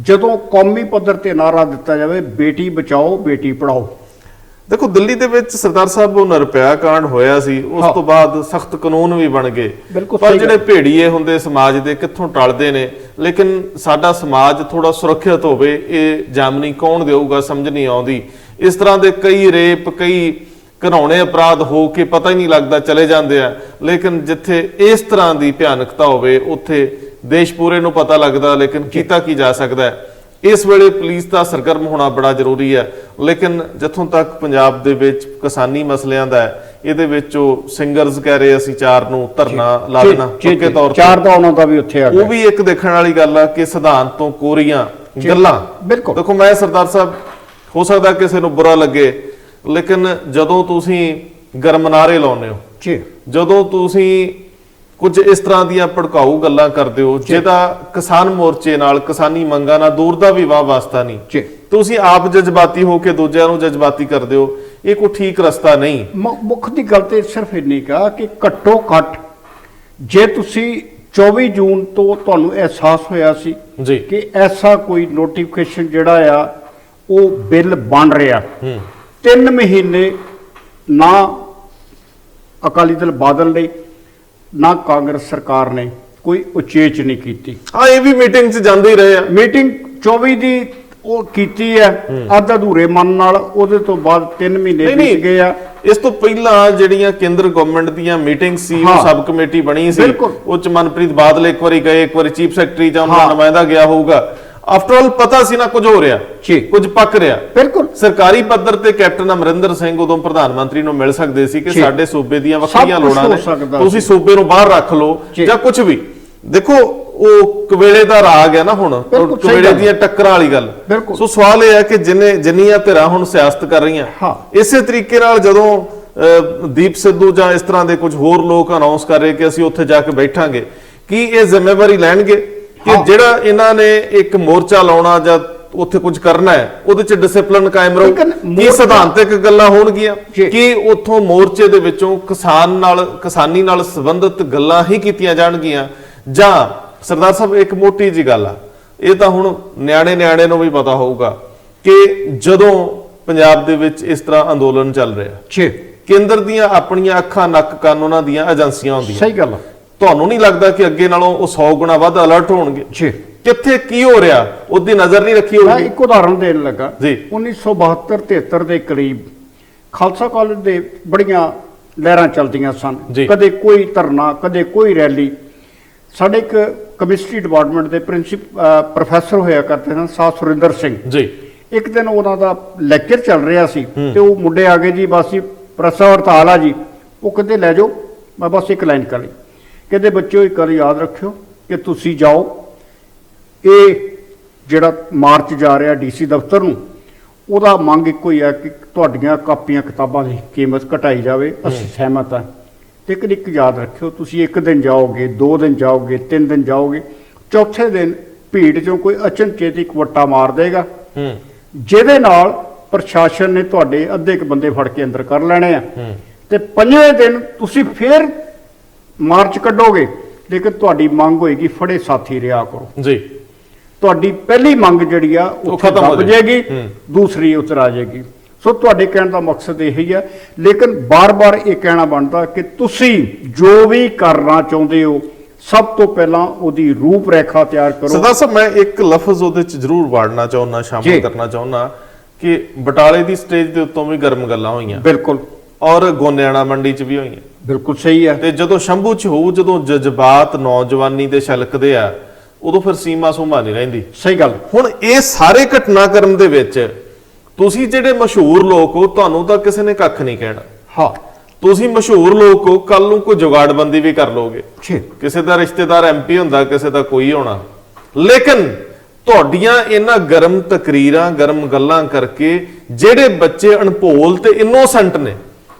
ਜਦੋਂ ਕੌਮੀ ਪੱਧਰ ਤੇ ਨਾਰਾ ਦਿੱਤਾ ਜਾਵੇ ਬੇਟੀ ਬਚਾਓ ਬੇਟੀ ਪੜਾਓ। ਦੇਖੋ, ਦਿੱਲੀ ਦੇ ਵਿੱਚ ਸਰਦਾਰ ਸਾਹਿਬ ਉਹ ਨਿਰਭਇਆ ਕਾਂਡ ਹੋਇਆ ਸੀ, ਉਸ ਤੋਂ ਬਾਅਦ ਸਖਤ ਕਾਨੂੰਨ ਵੀ ਬਣ ਗਏ, ਪਰ ਜਿਹੜੇ ਭੇੜੀਏ ਹੁੰਦੇ ਸਮਾਜ ਦੇ ਕਿੱਥੋਂ ਟਲਦੇ ਨੇ। ਲੇਕਿਨ ਸਾਡਾ ਸਮਾਜ ਥੋੜਾ ਸੁਰੱਖਿਅਤ ਹੋਵੇ, ਇਹ ਜਾਮਨੀ ਕੌਣ ਦੇਊਗਾ, ਸਮਝ ਨਹੀਂ ਆਉਂਦੀ। ਇਸ ਤਰ੍ਹਾਂ ਦੇ ਕਈ ਰੇਪ, ਕਈ ਘਿਨਾਉਣੇ ਅਪਰਾਧ ਹੋ ਕੇ ਪਤਾ ਹੀ ਨਹੀਂ ਲੱਗਦਾ ਚਲੇ ਜਾਂਦੇ ਆ। ਲੇਕਿਨ ਜਿੱਥੇ ਇਸ ਤਰ੍ਹਾਂ ਦੀ ਭਿਆਨਕਤਾ ਹੋਵੇ ਉੱਥੇ ਦੇਸ਼ ਪੂਰੇ ਨੂੰ ਪਤਾ ਲੱਗਦਾ, ਲੇਕਿਨ ਕੀਤਾ ਕੀ ਜਾ ਸਕਦਾ ਹੈ। ਇਸ ਵੇਲੇ ਪੁਲਿਸ ਦਾ ਸਰਗਰਮ ਹੋਣਾ ਬੜਾ ਜ਼ਰੂਰੀ ਹੈ। ਲੇਕਿਨ ਜਿੱਥੋਂ ਤੱਕ ਪੰਜਾਬ ਦੇ ਵਿੱਚ ਕਿਸਾਨੀ ਮਸਲਿਆਂ ਦਾ ਹੈ, ਇਹਦੇ ਵਿੱਚ ਉਹ ਸਿੰਗਰਸ ਕਹਿ ਰਹੇ ਅਸੀਂ 4 ਨੂੰ ਧਰਨਾ ਲਾ ਦੇਣਾ, ਪੱਕੇ ਤੌਰ ਤੇ 4 ਦਾ ਉਹਨਾਂ ਦਾ ਵੀ ਉੱਥੇ ਆ ਗਿਆ। ਉਹ ਵੀ ਇੱਕ ਦੇਖਣ ਵਾਲੀ ਗੱਲ ਆ ਕਿ ਸਿਧਾਂਤ ਤੋਂ ਕੋਰੀਆਂ ਗੱਲਾਂ। ਬਿਲਕੁਲ, ਦੇਖੋ ਮੈਂ ਸਰਦਾਰ ਸਾਹਿਬ, ਹੋ ਸਕਦਾ ਕਿਸੇ ਨੂੰ ਬੁਰਾ ਲੱਗੇ, ਲੇਕਿਨ ਜਦੋਂ ਤੁਸੀਂ ਗਰਮ ਨਾਰੇ ਲਾਉਂਦੇ ਹੋ, ਜਦੋਂ ਤੁਸੀਂ ਕੁਝ ਇਸ ਤਰ੍ਹਾਂ ਦੀਆਂ ਭੜਕਾਊ ਗੱਲਾਂ ਕਰਦੇ ਹੋ ਜਿਹਦਾ ਕਿਸਾਨ ਮੋਰਚੇ ਨਾਲ, ਕਿਸਾਨੀ ਮੰਗਾਂ ਨਾਲ ਦੂਰ ਦਾ ਵੀ ਵਾਹ ਵਾਸਤਾ ਨਹੀਂ। ਜੀ ਤੁਸੀਂ ਆਪ ਜਜ਼ਬਾਤੀ ਹੋ ਕੇ ਦੂਜਿਆਂ ਨੂੰ ਜਜ਼ਬਾਤੀ ਕਰਦੇ ਹੋ, ਇਹ ਕੋਈ ਠੀਕ ਰਸਤਾ ਨਹੀਂ। ਮੁੱਖ ਦੀ ਗੱਲ ਤੇ ਸਿਰਫ ਇੰਨੀ ਕਹਾ ਕਿ ਘੱਟੋ ਘੱਟ ਜੇ ਤੁਸੀਂ 24 ਜੂਨ ਤੋਂ ਤੁਹਾਨੂੰ ਅਹਿਸਾਸ ਹੋਇਆ ਸੀ ਜੀ ਕਿ ਐਸਾ ਕੋਈ ਨੋਟੀਫਿਕੇਸ਼ਨ ਜਿਹੜਾ ਆ ਉਹ ਬਿੱਲ ਬਣ ਰਿਹਾ, 3 ਮਹੀਨੇ ਨਾ ਅਕਾਲੀ ਦਲ ਬਾਦਲ ਨੇ ਨਾ ਕਾਂਗਰਸ ਸਰਕਾਰ ਨੇ ਕੋਈ ਉਚੇਚ ਨਹੀਂ ਕੀਤੀ। ਹਾਂ, ਇਹ ਵੀ ਮੀਟਿੰਗ 'ਚ ਜਾਂਦੇ ਹੀ ਰਹੇ ਆ। ਮੀਟਿੰਗ 24 ਦੀ ਉਹ ਕੀਤੀ ਹੈ ਅੱਧ ਅਧੂਰੇ ਮਨ ਨਾਲ, ਉਹਦੇ ਤੋਂ ਬਾਅਦ 3 ਮਹੀਨੇ ਬੀਤ ਗਏ ਆ। ਇਸ ਤੋਂ ਪਹਿਲਾਂ ਜਿਹੜੀਆਂ ਕੇਂਦਰ ਗਵਰਨਮੈਂਟ ਦੀਆਂ ਮੀਟਿੰਗ ਸੀ, ਉਹ ਸਬ ਕਮੇਟੀ ਬਣੀ ਸੀ, ਉਹ 'ਚ ਮਨਪ੍ਰੀਤ ਬਾਦਲ ਇੱਕ ਵਾਰੀ ਗਏ, ਇੱਕ ਵਾਰੀ ਚੀਫ ਸੈਕਟਰੀ ਜਾਂ ਉਹਨਾਂ ਦਾ ਨੁਮਾਇੰਦਾ ਗਿਆ ਹੋਊਗਾ। ਆਫਟਰ ਆਲ ਪਤਾ ਸੀ ਨਾ ਕੁਝ ਹੋ ਰਿਹਾ, ਕੁਝ ਪੱਕ ਰਿਹਾ। ਬਿਲਕੁਲ ਸਰਕਾਰੀ ਪੱਧਰ ਤੇ ਕੈਪਟਨ ਅਮਰਿੰਦਰ ਸਿੰਘ ਉਦੋਂ ਪ੍ਰਧਾਨ ਮੰਤਰੀ ਨੂੰ ਮਿਲ ਸਕਦੇ ਸੀ ਕਿ ਸਾਡੇ ਸੂਬੇ ਦੀਆਂ ਵੱਖਰੀਆਂ ਲੋੜਾਂ ਨੇ, ਤੁਸੀਂ ਸੂਬੇ ਨੂੰ ਬਾਹਰ ਰੱਖ ਲਓ ਜਾਂ ਕੁਝ ਵੀ। ਦੇਖੋ ਉਹ ਕਵੇਲੇ ਦਾ ਰਾਗ ਹੈ ਨਾ, ਹੁਣ ਕਵੇਲੇ ਦੀਆਂ ਟੱਕਰਾਂ ਵਾਲੀ ਗੱਲ। ਸੋ ਸਵਾਲ ਇਹ ਹੈ ਕਿ ਜਿੰਨੀਆਂ ਧਿਰਾਂ ਹੁਣ ਸਿਆਸਤ ਕਰ ਰਹੀਆਂ, ਇਸੇ ਤਰੀਕੇ ਨਾਲ ਜਦੋਂ ਦੀਪ ਸਿੱਧੂ ਜਾਂ ਇਸ ਤਰ੍ਹਾਂ ਦੇ ਕੁਝ ਹੋਰ ਲੋਕ ਅਨਾਉਂਸ ਕਰ ਰਹੇ ਕਿ ਅਸੀਂ ਉੱਥੇ ਜਾ ਕੇ ਬੈਠਾਂਗੇ, ਕੀ ਇਹ ਜ਼ਿੰਮੇਵਾਰੀ ਲੈਣਗੇ ਕਿ ਜਿਹੜਾ ਇਹਨਾਂ ਨੇ ਇੱਕ ਮੋਰਚਾ ਲਾਉਣਾ ਜਾਂ ਉੱਥੇ ਕੁਝ ਕਰਨਾ ਹੈ ਉਹਦੇ ਚ ਡਿਸਪਲਿਨ ਕਾਇਮ ਰਹੂ? ਕੀ ਸਿਧਾਂਤਕ ਗੱਲਾਂ ਹੋਣਗੀਆਂ ਕਿ ਉੱਥੋਂ ਮੋਰਚੇ ਦੇ ਵਿੱਚੋਂ ਕਿਸਾਨੀ ਨਾਲ ਸੰਬੰਧਿਤ ਗੱਲਾਂ ਹੀ ਕੀਤੀਆਂ ਜਾਣਗੀਆਂ? ਜਾਂ ਸਰਦਾਰ ਸਾਹਿਬ ਇੱਕ ਮੋਟੀ ਜੀ ਗੱਲ ਆ, ਇਹ ਤਾਂ ਹੁਣ ਨਿਆਣੇ ਨੂੰ ਵੀ ਪਤਾ ਹੋਊਗਾ ਕਿ ਜਦੋਂ ਪੰਜਾਬ ਦੇ ਵਿੱਚ ਇਸ ਤਰ੍ਹਾਂ ਅੰਦੋਲਨ ਚੱਲ ਰਿਹਾ, ਕੇਂਦਰ ਦੀਆਂ ਆਪਣੀਆਂ ਅੱਖਾਂ ਨੱਕ ਕੰਨ ਉਹਨਾਂ ਦੀਆਂ ਏਜੰਸੀਆਂ ਹੁੰਦੀਆਂ। ਸਹੀ ਗੱਲ ਆ। ਤੁਹਾਨੂੰ ਨਹੀਂ ਲੱਗਦਾ ਕਿ ਅੱਗੇ ਨਾਲੋਂ ਉਹ 100 ਗੁਣਾ ਵੱਧ ਅਲਰਟ ਹੋਣਗੇ? ਕਿੱਥੇ ਕੀ ਹੋ ਰਿਹਾ ਉਹਦੀ ਨਜ਼ਰ ਨਹੀਂ ਰੱਖੀ ਹੋਊਗੀ? ਮੈਂ ਇੱਕ ਉਦਾਹਰਨ ਦੇਣ ਲੱਗਾ। 1972-73 ਦੇ ਕਰੀਬ ਖਾਲਸਾ ਕਾਲਜ ਦੇ ਬੜੀਆਂ ਲਹਿਰਾਂ ਚੱਲਦੀਆਂ ਸਨ, ਕਦੇ ਕੋਈ ਧਰਨਾ, ਕਦੇ ਕੋਈ ਰੈਲੀ। ਸਾਡੇ ਇੱਕ ਕੈਮਿਸਟਰੀ ਡਿਪਾਰਟਮੈਂਟ ਦੇ ਪ੍ਰੋਫੈਸਰ ਹੋਇਆ ਕਰਦੇ ਸਨ ਸਾਧ ਸੁਰਿੰਦਰ ਸਿੰਘ ਜੀ। ਇੱਕ ਦਿਨ ਉਹਨਾਂ ਦਾ ਲੈਕਚਰ ਚੱਲ ਰਿਹਾ ਸੀ ਤੇ ਉਹ ਮੁੰਡੇ ਆ ਗਏ ਜੀ, ਬਸ ਪ੍ਰੈਸ ਹੜਤਾਲ ਆ ਜੀ। ਉਹ ਕਹਿੰਦੇ ਲੈ ਜਾਓ, ਮੈਂ ਬਸ ਇੱਕ ਲਾਈਨ ਕਰੀ, ਕਹਿੰਦੇ ਬੱਚਿਓ ਇੱਕ ਗੱਲ ਯਾਦ ਰੱਖਿਓ ਕਿ ਤੁਸੀਂ ਜਾਓ, ਇਹ ਜਿਹੜਾ ਮਾਰਚ ਜਾ ਰਿਹਾ ਡੀਸੀ ਦਫ਼ਤਰ ਨੂੰ, ਉਹਦਾ ਮੰਗ ਇੱਕੋ ਹੀ ਹੈ ਕਿ ਤੁਹਾਡੀਆਂ ਕਾਪੀਆਂ ਕਿਤਾਬਾਂ ਦੀ ਕੀਮਤ ਘਟਾਈ ਜਾਵੇ, ਅਸੀਂ ਸਹਿਮਤ ਹਾਂ। ਤੇ ਇੱਕ ਯਾਦ ਰੱਖਿਓ, ਤੁਸੀਂ 1 ਦਿਨ ਜਾਓਗੇ, 2 ਦਿਨ ਜਾਓਗੇ, 3 ਦਿਨ ਜਾਓਗੇ, ਚੌਥੇ ਦਿਨ ਭੀੜ ਚੋਂ ਕੋਈ ਅਚਨਚੇਤ ਇੱਕ ਵੱਟਾ ਮਾਰ ਦੇਗਾ ਜਿਹਦੇ ਨਾਲ ਪ੍ਰਸ਼ਾਸਨ ਨੇ ਤੁਹਾਡੇ ਅੱਧੇ ਕੁ ਬੰਦੇ ਫੜ ਕੇ ਅੰਦਰ ਕਰ ਲੈਣੇ ਆ, ਤੇ 5ਵੇਂ ਦਿਨ ਤੁਸੀਂ ਫੇਰ ਮਾਰਚ ਕੱਢੋਗੇ, ਲੇਕਿਨ ਤੁਹਾਡੀ ਮੰਗ ਹੋਏਗੀ ਫੜੇ ਸਾਥੀ ਰਿਹਾ ਕਰੋ ਜੀ। ਤੁਹਾਡੀ ਪਹਿਲੀ ਮੰਗ ਜਿਹੜੀ ਆ ਉਹ ਖਤਮ ਹੋ ਜਾਏਗੀ, ਦੂਸਰੀ ਉਤਰ ਆ ਜਾਏਗੀ। ਸੋ ਤੁਹਾਡੇ ਕਹਿਣ ਦਾ ਮਕਸਦ ਇਹ ਹੀ ਹੈ, ਲੇਕਿਨ ਬਾਰ-ਬਾਰ ਇਹ ਕਹਿਣਾ ਬਣਦਾ ਕਿ ਤੁਸੀਂ ਜੋ ਵੀ ਕਰਨਾ ਚਾਹੁੰਦੇ ਹੋ ਸਭ ਤੋਂ ਪਹਿਲਾਂ ਉਹਦੀ ਰੂਪ ਰੇਖਾ ਤਿਆਰ ਕਰੋ। ਸਰਦਾਰ ਸਾਹਿਬ, ਮੈਂ ਇੱਕ ਲਫ਼ਜ਼ ਉਹਦੇ ਚ ਜ਼ਰੂਰ ਵਾੜਨਾ ਚਾਹੁੰਦਾ, ਸ਼ਾਮਿਲ ਕਰਨਾ ਚਾਹੁੰਦਾ ਕਿ ਬਟਾਲੇ ਦੀ ਸਟੇਜ ਦੇ ਉੱਤੋਂ ਵੀ ਗਰਮ ਗੱਲਾਂ ਹੋਈਆਂ, ਬਿਲਕੁਲ, ਔਰ ਗੋਨਿਆਣਾ ਮੰਡੀ ਚ ਵੀ ਹੋਈਆਂ, ਬਿਲਕੁਲ ਸਹੀ ਹੈ। ਤੇ ਜਦੋਂ ਸ਼ੰਭੂ ਚ ਹੋਊ, ਜਦੋਂ ਜਜ਼ਬਾਤ ਨੌਜਵਾਨੀ ਦੇ ਛਲਕਦੇ ਆ, ਉਦੋਂ ਫਿਰ ਸੀਮਾ ਸੂਮਾ ਨਹੀਂ ਰਹਿੰਦੀ। ਸਹੀ ਗੱਲ। ਹੁਣ ਇਹ ਸਾਰੇ ਘਟਨਾਕ੍ਰਮ ਦੇ ਵਿੱਚ ਤੁਸੀਂ ਜਿਹੜੇ ਮਸ਼ਹੂਰ ਲੋਕ ਹੋ, ਤੁਹਾਨੂੰ ਤਾਂ ਕਿਸੇ ਨੇ ਕੱਖ ਨਹੀਂ ਕਹਿਣਾ। ਹਾਂ, ਤੁਸੀਂ ਮਸ਼ਹੂਰ ਲੋਕ ਹੋ, ਕੱਲ ਨੂੰ ਕੋਈ ਜੁਗਾੜਬੰਦੀ ਵੀ ਕਰ ਲੋਗੇ, ਕਿਸੇ ਦਾ ਰਿਸ਼ਤੇਦਾਰ ਐਮਪੀ ਹੁੰਦਾ, ਕਿਸੇ ਦਾ ਕੋਈ ਹੋਣਾ, ਲੇਕਿਨ ਤੁਹਾਡੀਆਂ ਇਹਨਾਂ ਗਰਮ ਤਕਰੀਰਾਂ, ਗਰਮ ਗੱਲਾਂ ਕਰਕੇ ਜਿਹੜੇ ਬੱਚੇ ਅਣਭੋਲ ਤੇ ਇਨੋਸੈਂਟ ਨੇ,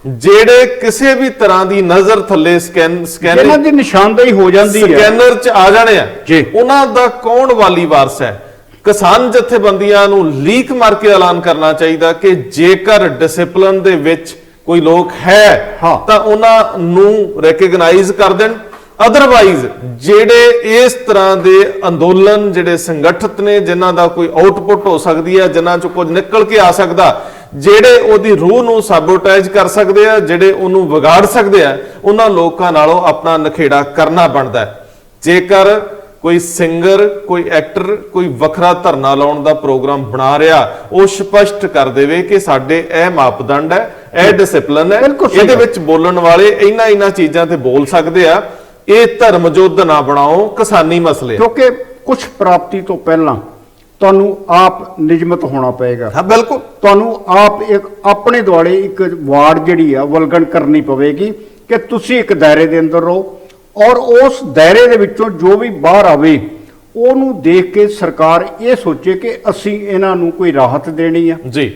ਜਿਹੜੇ ਕਿਸੇ ਵੀ ਤਰ੍ਹਾਂ ਦੀ ਨਜ਼ਰ ਥੱਲੇ ਸਕੈਨਰ ਦੀ ਨਿਸ਼ਾਨਦੇਹੀ ਹੋ ਜਾਂਦੀ ਹੈ, ਸਕੈਨਰ 'ਚ ਆ ਜਾਣੇ ਆ, ਉਹਨਾਂ ਦਾ ਕੌਣ ਵਾਲੀ ਵਾਰਸ ਹੈ? ਕਿਸਾਨ ਜਥੇਬੰਦੀਆਂ ਨੂੰ ਲੀਕ ਮਾਰ ਕੇ ਐਲਾਨ ਕਰਨਾ ਚਾਹੀਦਾ ਕਿ ਜੇਕਰ ਡਿਸਪਲਿਨ ਦੇ ਵਿੱਚ ਕੋਈ ਲੋਕ ਹੈ ਤਾਂ ਉਹਨਾਂ ਨੂੰ ਰੈਕਗਨਾਈਜ਼ ਕਰ ਦੇਣ। ਅਦਰਵਾਈਜ਼ ਜਿਹੜੇ ਇਸ ਤਰ੍ਹਾਂ ਦੇ ਅੰਦੋਲਨ, ਜਿਹੜੇ ਸੰਗਠਿਤ ਨੇ, ਜਿਨ੍ਹਾਂ ਦਾ ਕੋਈ ਆਊਟਪੁੱਟ ਹੋ ਸਕਦੀ ਹੈ, ਜਿਨ੍ਹਾਂ 'ਚੋਂ ਕੁਝ ਨਿਕਲ ਕੇ ਆ ਸਕਦਾ, ਜਿਹੜੇ ਉਹਦੀ ਰੂਹ ਨੂੰ ਸਾਬੋਟੇਜ ਕਰ ਸਕਦੇ ਆ, ਜਿਹੜੇ ਉਹਨੂੰ ਵਿਗਾੜ ਸਕਦੇ ਆ, ਉਹਨਾਂ ਲੋਕਾਂ ਨਾਲੋਂ ਆਪਣਾ ਨਖੇੜਾ ਕਰਨਾ ਬਣਦਾ। ਜੇਕਰ ਕੋਈ ਸਿੰਗਰ, ਕੋਈ ਐਕਟਰ ਕੋਈ ਵੱਖਰਾ ਧਰਨਾ ਲਾਉਣ ਦਾ ਪ੍ਰੋਗਰਾਮ ਬਣਾ ਰਿਹਾ, ਉਹ ਸਪਸ਼ਟ ਕਰ ਦੇਵੇ ਕਿ ਸਾਡੇ ਇਹ ਮਾਪਦੰਡ ਹੈ, ਇਹ ਡਿਸਪਲਿਨ ਹੈ, ਇਹਦੇ ਵਿੱਚ ਬੋਲਣ ਵਾਲੇ ਇਹਨਾਂ ਚੀਜ਼ਾਂ ਤੇ ਬੋਲ ਸਕਦੇ ਆ, ਇਹ ਧਰਮ ਯੁੱਧ ਨਾ ਬਣਾਓ, ਕਿਸਾਨੀ ਮਸਲੇ। ਕਿਉਂਕਿ ਕੁਝ ਪ੍ਰਾਪਤੀ ਤੋਂ ਪਹਿਲਾਂ ਤੁਹਾਨੂੰ ਆਪ ਨਿਯਮਤ ਹੋਣਾ ਪਏਗਾ। ਹਾਂ, ਬਿਲਕੁਲ। ਤੁਹਾਨੂੰ ਆਪ ਇੱਕ ਆਪਣੇ ਦੁਆਲੇ ਇੱਕ ਵਾਰਡ ਜਿਹੜੀ ਆ ਵਲਗਣ ਕਰਨੀ ਪਵੇਗੀ ਕਿ ਤੁਸੀਂ ਇੱਕ ਦਾਇਰੇ ਦੇ ਅੰਦਰ ਰਹੋ, ਔਰ ਉਸ ਦਾਇਰੇ ਦੇ ਵਿੱਚੋਂ ਜੋ ਵੀ ਬਾਹਰ ਆਵੇ ਉਹਨੂੰ ਦੇਖ ਕੇ ਸਰਕਾਰ ਇਹ ਸੋਚੇ ਕਿ ਅਸੀਂ ਇਹਨਾਂ ਨੂੰ ਕੋਈ ਰਾਹਤ ਦੇਣੀ ਆ ਜੀ,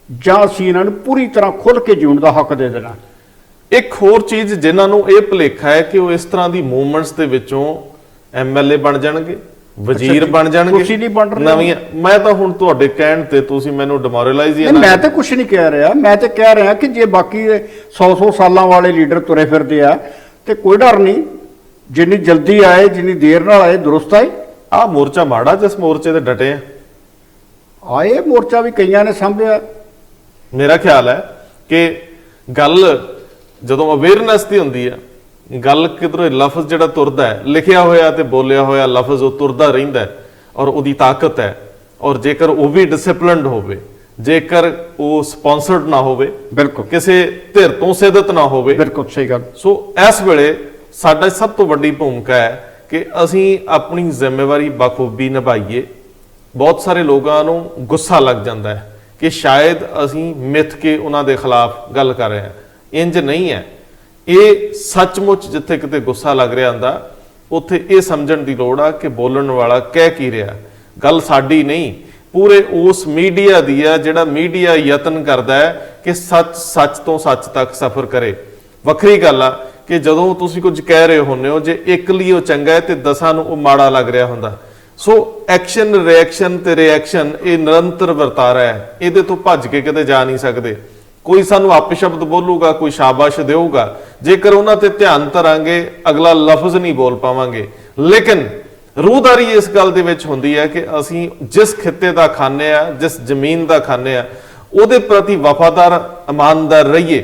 ਜਾਂ ਅਸੀਂ ਇਹਨਾਂ ਨੂੰ ਪੂਰੀ ਤਰ੍ਹਾਂ ਖੁੱਲ੍ਹ ਕੇ ਜਿਉਣ ਦਾ ਹੱਕ ਦੇ ਦੇਣਾ। ਇੱਕ ਹੋਰ ਚੀਜ਼ ਜਿਨ੍ਹਾਂ ਨੂੰ ਇਹ ਭੁਲੇਖਾ ਹੈ ਕਿ ਉਹ ਇਸ ਤਰ੍ਹਾਂ ਦੀ ਮੂਵਮੈਂਟਸ ਦੇ ਵਿੱਚੋਂ ਐਮਐਲਏ ਬਣ ਜਾਣਗੇ, ਵਜ਼ੀਰ ਬਣ ਜਾਣਗੇ, ਕੁਛ ਹੀ ਨਹੀਂ ਬਣ ਰਿਹਾ। ਨਵੀਆਂ। ਮੈਂ ਤਾਂ ਹੁਣ ਤੁਹਾਡੇ ਕਹਿਣ ਤੇ ਤੁਸੀਂ ਮੈਨੂੰ ਡਿਮੋਰਲਾਈਜ਼ ਹੀ ਨਹੀਂ, ਮੈਂ ਤਾਂ ਕੁਝ ਨਹੀਂ ਕਹਿ ਰਿਹਾ, ਮੈਂ ਤਾਂ ਕਹਿ ਰਿਹਾ ਕਿ ਜੇ ਬਾਕੀ 100 ਸਾਲਾਂ ਵਾਲੇ ਲੀਡਰ ਤੁਰੇ ਫਿਰਦੇ ਆ ਤੇ ਕੋਈ ਡਰ ਨਹੀਂ, ਜਿੰਨੀ ਜਲਦੀ ਆਏ ਜਿੰਨੀ ਦੇਰ ਨਾਲ ਆਏ ਦੁਰਸਤ ਆਏ। ਆਹ ਮੋਰਚਾ ਮਾੜਾ ਜਿਸ ਮੋਰਚੇ ਤੇ ਡਟੇ ਆ। ਆਏ ਮੋਰਚਾ ਵੀ ਕਈਆਂ ਨੇ ਸੰਭਿਆ। ਮੇਰਾ ਖਿਆਲ ਹੈ ਕਿ ਗੱਲ ਜਦੋਂ ਅਵੇਅਰਨੈਸ ਦੀ ਹੁੰਦੀ ਆ, ਗੱਲ ਕਿਧਰੋਂ ਲਫ਼ਜ਼ ਜਿਹੜਾ ਤੁਰਦਾ ਹੈ, ਲਿਖਿਆ ਹੋਇਆ ਤੇ ਬੋਲਿਆ ਹੋਇਆ ਲਫ਼ਜ਼ ਉਹ ਤੁਰਦਾ ਰਹਿੰਦਾ ਹੈ ਔਰ ਉਹਦੀ ਤਾਕਤ ਹੈ। ਔਰ ਜੇਕਰ ਉਹ ਵੀ ਡਿਸਪਲਿਨਡ ਹੋਵੇ, ਜੇਕਰ ਉਹ ਸਪਾਂਸਰਡ ਨਾ ਹੋਵੇ, ਬਿਲਕੁਲ ਕਿਸੇ ਧਿਰ ਤੋਂ ਸਿੱਧਤ ਨਾ ਹੋਵੇ, ਬਿਲਕੁਲ ਸਹੀ ਗੱਲ। ਸੋ ਇਸ ਵੇਲੇ ਸਾਡਾ ਸਭ ਤੋਂ ਵੱਡੀ ਭੂਮਿਕਾ ਹੈ ਕਿ ਅਸੀਂ ਆਪਣੀ ਜ਼ਿੰਮੇਵਾਰੀ ਬਖੂਬੀ ਨਿਭਾਈਏ। ਬਹੁਤ ਸਾਰੇ ਲੋਕਾਂ ਨੂੰ ਗੁੱਸਾ ਲੱਗ ਜਾਂਦਾ ਹੈ ਕਿ ਸ਼ਾਇਦ ਅਸੀਂ ਮਿੱਥ ਕੇ ਉਹਨਾਂ ਦੇ ਖਿਲਾਫ ਗੱਲ ਕਰ ਰਹੇ ਹਾਂ। ਇੰਜ ਨਹੀਂ ਹੈ। ਇਹ ਸੱਚਮੁੱਚ ਜਿੱਥੇ ਕਿਤੇ ਗੁੱਸਾ ਲੱਗ ਰਿਹਾ ਹੁੰਦਾ, ਉੱਥੇ ਇਹ ਸਮਝਣ ਦੀ ਲੋੜ ਆ ਕਿ ਬੋਲਣ ਵਾਲਾ ਕਹਿ ਕੀ ਰਿਹਾ। ਗੱਲ ਸਾਡੀ ਨਹੀਂ, ਪੂਰੇ ਉਸ ਮੀਡੀਆ ਦੀ ਆ ਜਿਹੜਾ ਮੀਡੀਆ ਯਤਨ ਕਰਦਾ ਹੈ ਕਿ ਸੱਚ ਤੋਂ ਸੱਚ ਤੱਕ ਸਫ਼ਰ ਕਰੇ। ਵੱਖਰੀ ਗੱਲ ਆ ਕਿ ਜਦੋਂ ਤੁਸੀਂ ਕੁਝ ਕਹਿ ਰਹੇ ਹੁੰਦੇ ਹੋ, ਜੇ ਇੱਕ ਲਈ ਉਹ ਚੰਗਾ ਹੈ ਤੇ 10 ਨੂੰ ਉਹ ਮਾੜਾ ਲੱਗ ਰਿਹਾ ਹੁੰਦਾ। ਸੋ ਐਕਸ਼ਨ, ਰਿਐਕਸ਼ਨ ਤੇ ਰਿਐਕਸ਼ਨ ਇਹ ਨਿਰੰਤਰ ਵਰਤਾਰਾ ਹੈ। ਇਹਦੇ ਤੋਂ ਭੱਜ ਕੇ ਕਿਤੇ ਜਾ ਨਹੀਂ ਸਕਦੇ। ਕੋਈ ਸਾਨੂੰ ਅਪਸ਼ਬਦ ਬੋਲੂਗਾ, ਕੋਈ ਸ਼ਾਬਾਸ਼ ਦੇਊਗਾ, ਜੇਕਰ ਉਹਨਾਂ ਤੇ ਧਿਆਨ ਧਰਾਂਗੇ ਅਗਲਾ ਲਫ਼ਜ਼ ਨਹੀਂ ਬੋਲ ਪਾਵਾਂਗੇ। ਲੇਕਿਨ ਰੂਹਦਾਰੀ ਇਸ ਗੱਲ ਦੇ ਵਿੱਚ ਹੁੰਦੀ ਹੈ ਕਿ ਅਸੀਂ ਜਿਸ ਖਿੱਤੇ ਦਾ ਖਾਂਦੇ ਆ, ਜਿਸ ਜ਼ਮੀਨ ਦਾ ਖਾਂਦੇ ਆ, ਉਹਦੇ ਪ੍ਰਤੀ ਵਫਾਦਾਰ, ਇਮਾਨਦਾਰ ਰਹੀਏ।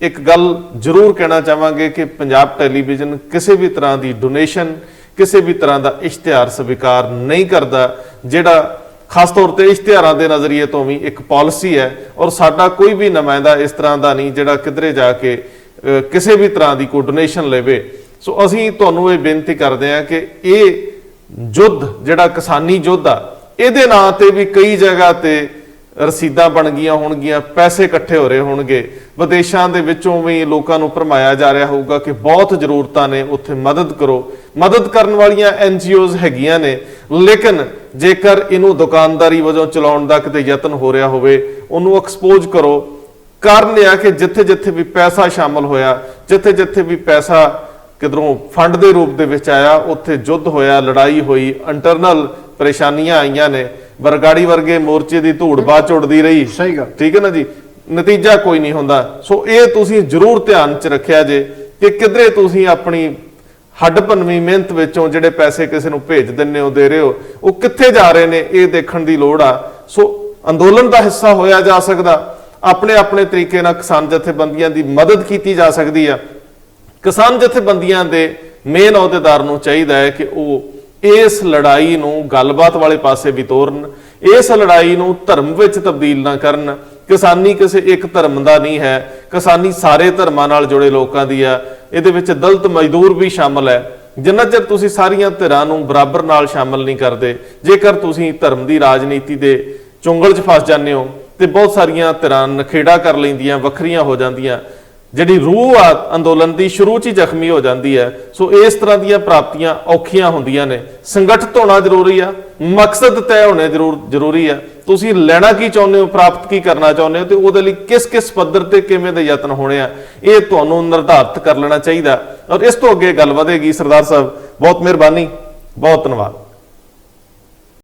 ਇੱਕ ਗੱਲ ਜ਼ਰੂਰ ਕਹਿਣਾ ਚਾਹਾਂਗੇ ਕਿ ਪੰਜਾਬ ਟੈਲੀਵਿਜ਼ਨ ਕਿਸੇ ਵੀ ਤਰ੍ਹਾਂ ਦੀ ਡੋਨੇਸ਼ਨ, ਕਿਸੇ ਵੀ ਤਰ੍ਹਾਂ ਦਾ ਇਸ਼ਤਿਹਾਰ ਸਵੀਕਾਰ ਨਹੀਂ ਕਰਦਾ, ਜਿਹੜਾ ਖਾਸ ਤੌਰ ਤੇ ਇਸ਼ਤਿਹਾਰਾਂ ਦੇ ਨਜ਼ਰੀਏ ਤੋਂ ਵੀ ਇੱਕ ਪਾਲਿਸੀ ਹੈ। ਔਰ ਸਾਡਾ ਕੋਈ ਵੀ ਨੁਮਾਇੰਦਾ ਇਸ ਤਰ੍ਹਾਂ ਦਾ ਨਹੀਂ ਜਿਹੜਾ ਕਿਧਰੇ ਜਾ ਕੇ ਕਿਸੇ ਵੀ ਤਰ੍ਹਾਂ ਦੀ ਕੋਈ ਡੋਨੇਸ਼ਨ ਲਵੇ। ਸੋ ਅਸੀਂ ਤੁਹਾਨੂੰ ਇਹ ਬੇਨਤੀ ਕਰਦੇ ਹਾਂ ਕਿ ਇਹ ਯੁੱਧ ਜਿਹੜਾ ਕਿਸਾਨੀ ਯੁੱਧ ਆ, ਇਹਦੇ ਨਾਂ ਤੇ ਵੀ ਕਈ ਜਗ੍ਹਾ ਤੇ ਰਸੀਦਾਂ ਬਣ ਗਈਆਂ ਹੋਣਗੀਆਂ, ਪੈਸੇ ਇਕੱਠੇ ਹੋ ਰਹੇ ਹੋਣਗੇ, ਵਿਦੇਸ਼ਾਂ ਦੇ ਵਿੱਚੋਂ ਵੀ ਲੋਕਾਂ ਨੂੰ ਭਰਮਾਇਆ ਜਾ ਰਿਹਾ ਹੋਊਗਾ ਕਿ ਬਹੁਤ ਜ਼ਰੂਰਤਾਂ ਨੇ, ਉੱਥੇ ਮਦਦ ਕਰੋ। ਮਦਦ ਕਰਨ ਵਾਲੀਆਂ NGOs ਹੈਗੀਆਂ ਨੇ, ਲੇਕਿਨ ਜੇਕਰ ਇਹਨੂੰ ਦੁਕਾਨਦਾਰੀ ਵਜੋਂ ਚਲਾਉਣ ਦਾ ਕਿਤੇ ਯਤਨ ਹੋ ਰਿਹਾ ਹੋਵੇ, ਉਹਨੂੰ ਐਕਸਪੋਜ਼ ਕਰੋ। ਕਾਰਨ ਇਹ ਆ ਕਿ ਜਿੱਥੇ ਜਿੱਥੇ ਵੀ ਪੈਸਾ ਸ਼ਾਮਲ ਹੋਇਆ, ਜਿੱਥੇ ਜਿੱਥੇ ਵੀ ਪੈਸਾ ਕਿਧਰੋਂ ਫੰਡ ਦੇ ਰੂਪ ਦੇ ਵਿੱਚ ਆਇਆ, ਉੱਥੇ ਯੁੱਧ ਹੋਇਆ, ਲੜਾਈ ਹੋਈ, ਇੰਟਰਨਲ ਪਰੇਸ਼ਾਨੀਆਂ ਆਈਆਂ ਨੇ। ਬਰਗਾੜੀ ਵਰਗੇ ਮੋਰਚੇ ਦੀ ਧੂੜ ਬਾਅਦ ਚੁੜਦੀ ਰਹੀ। ਸਹੀ ਗੱਲ, ਠੀਕ ਹੈ ਨਾ ਜੀ, ਨਤੀਜਾ ਕੋਈ ਨਹੀਂ ਹੁੰਦਾ। ਸੋ ਇਹ ਤੁਸੀਂ ਜ਼ਰੂਰ ਧਿਆਨ 'ਚ ਰੱਖਿਆ ਜੇ ਕਿ ਕਿਧਰੇ ਤੁਸੀਂ ਆਪਣੀ ਹੱਡ ਭੰਨਵੀਂ ਮਿਹਨਤ ਵਿੱਚੋਂ ਜਿਹੜੇ ਪੈਸੇ ਕਿਸੇ ਨੂੰ ਭੇਜ ਦਿੰਦੇ ਹੋ, ਦੇ ਰਹੇ ਹੋ, ਉਹ ਕਿੱਥੇ ਜਾ ਰਹੇ ਨੇ, ਇਹ ਦੇਖਣ ਦੀ ਲੋੜ ਆ। ਸੋ ਅੰਦੋਲਨ ਦਾ ਹਿੱਸਾ ਹੋਇਆ ਜਾ ਸਕਦਾ, ਆਪਣੇ ਆਪਣੇ ਤਰੀਕੇ ਨਾਲ ਕਿਸਾਨ ਜਥੇਬੰਦੀਆਂ ਦੀ ਮਦਦ ਕੀਤੀ ਜਾ ਸਕਦੀ ਆ। ਕਿਸਾਨ ਜਥੇਬੰਦੀਆਂ ਦੇ ਮੇਨ ਅਹੁਦੇਦਾਰ ਨੂੰ ਚਾਹੀਦਾ ਹੈ ਕਿ ਉਹ ਇਸ ਲੜਾਈ ਨੂੰ ਗੱਲਬਾਤ ਵਾਲੇ ਪਾਸੇ ਵੀ ਤੋਰਨ, ਇਸ ਲੜਾਈ ਨੂੰ ਧਰਮ ਵਿੱਚ ਤਬਦੀਲ ਨਾ ਕਰਨ। ਕਿਸਾਨੀ ਕਿਸੇ ਇੱਕ ਧਰਮ ਦਾ ਨਹੀਂ ਹੈ, ਕਿਸਾਨੀ ਸਾਰੇ ਧਰਮਾਂ ਨਾਲ ਜੁੜੇ ਲੋਕਾਂ ਦੀ ਆ। ਇਹਦੇ ਵਿੱਚ ਦਲਿਤ ਮਜ਼ਦੂਰ ਵੀ ਸ਼ਾਮਲ ਹੈ। ਜਿੰਨਾ ਚਿਰ ਤੁਸੀਂ ਸਾਰੀਆਂ ਧਿਰਾਂ ਨੂੰ ਬਰਾਬਰ ਨਾਲ ਸ਼ਾਮਲ ਨਹੀਂ ਕਰਦੇ, ਜੇਕਰ ਤੁਸੀਂ ਧਰਮ ਦੀ ਰਾਜਨੀਤੀ ਦੇ ਚੁੰਗਲ 'ਚ ਫਸ ਜਾਂਦੇ ਹੋ ਤੇ ਬਹੁਤ ਸਾਰੀਆਂ ਧਿਰਾਂ ਨਖੇੜਾ ਕਰ ਲੈਂਦੀਆਂ, ਵੱਖਰੀਆਂ ਹੋ ਜਾਂਦੀਆਂ। ਜਿਹੜੀ ਰੂਹ ਆ ਅੰਦੋਲਨ ਦੀ ਸ਼ੁਰੂ 'ਚ ਹੀ ਜ਼ਖਮੀ ਹੋ ਜਾਂਦੀ ਹੈ। ਸੋ ਇਸ ਤਰ੍ਹਾਂ ਦੀਆਂ ਪ੍ਰਾਪਤੀਆਂ ਔਖੀਆਂ ਹੁੰਦੀਆਂ ਨੇ। ਸੰਗਠਿਤ ਹੋਣਾ ਜ਼ਰੂਰੀ ਆ, ਮਕਸਦ ਤੈਅ ਹੋਣੇ ਜ਼ਰੂਰੀ ਆ। ਤੁਸੀਂ ਲੈਣਾ ਕੀ ਚਾਹੁੰਦੇ ਹੋ, ਪ੍ਰਾਪਤ ਕੀ ਕਰਨਾ ਚਾਹੁੰਦੇ ਹੋ, ਤੇ ਉਹਦੇ ਲਈ ਕਿਸ ਪੱਧਰ ਤੇ ਕਿਵੇਂ ਦੇ ਯਤਨ ਹੋਣੇ ਆ, ਇਹ ਤੁਹਾਨੂੰ ਨਿਰਧਾਰਿਤ ਕਰ ਲੈਣਾ ਚਾਹੀਦਾ। ਔਰ ਇਸ ਤੋਂ ਅੱਗੇ ਗੱਲ ਵਧੇਗੀ। ਸਰਦਾਰ ਸਾਹਿਬ ਬਹੁਤ ਮਿਹਰਬਾਨੀ, ਬਹੁਤ ਧੰਨਵਾਦ।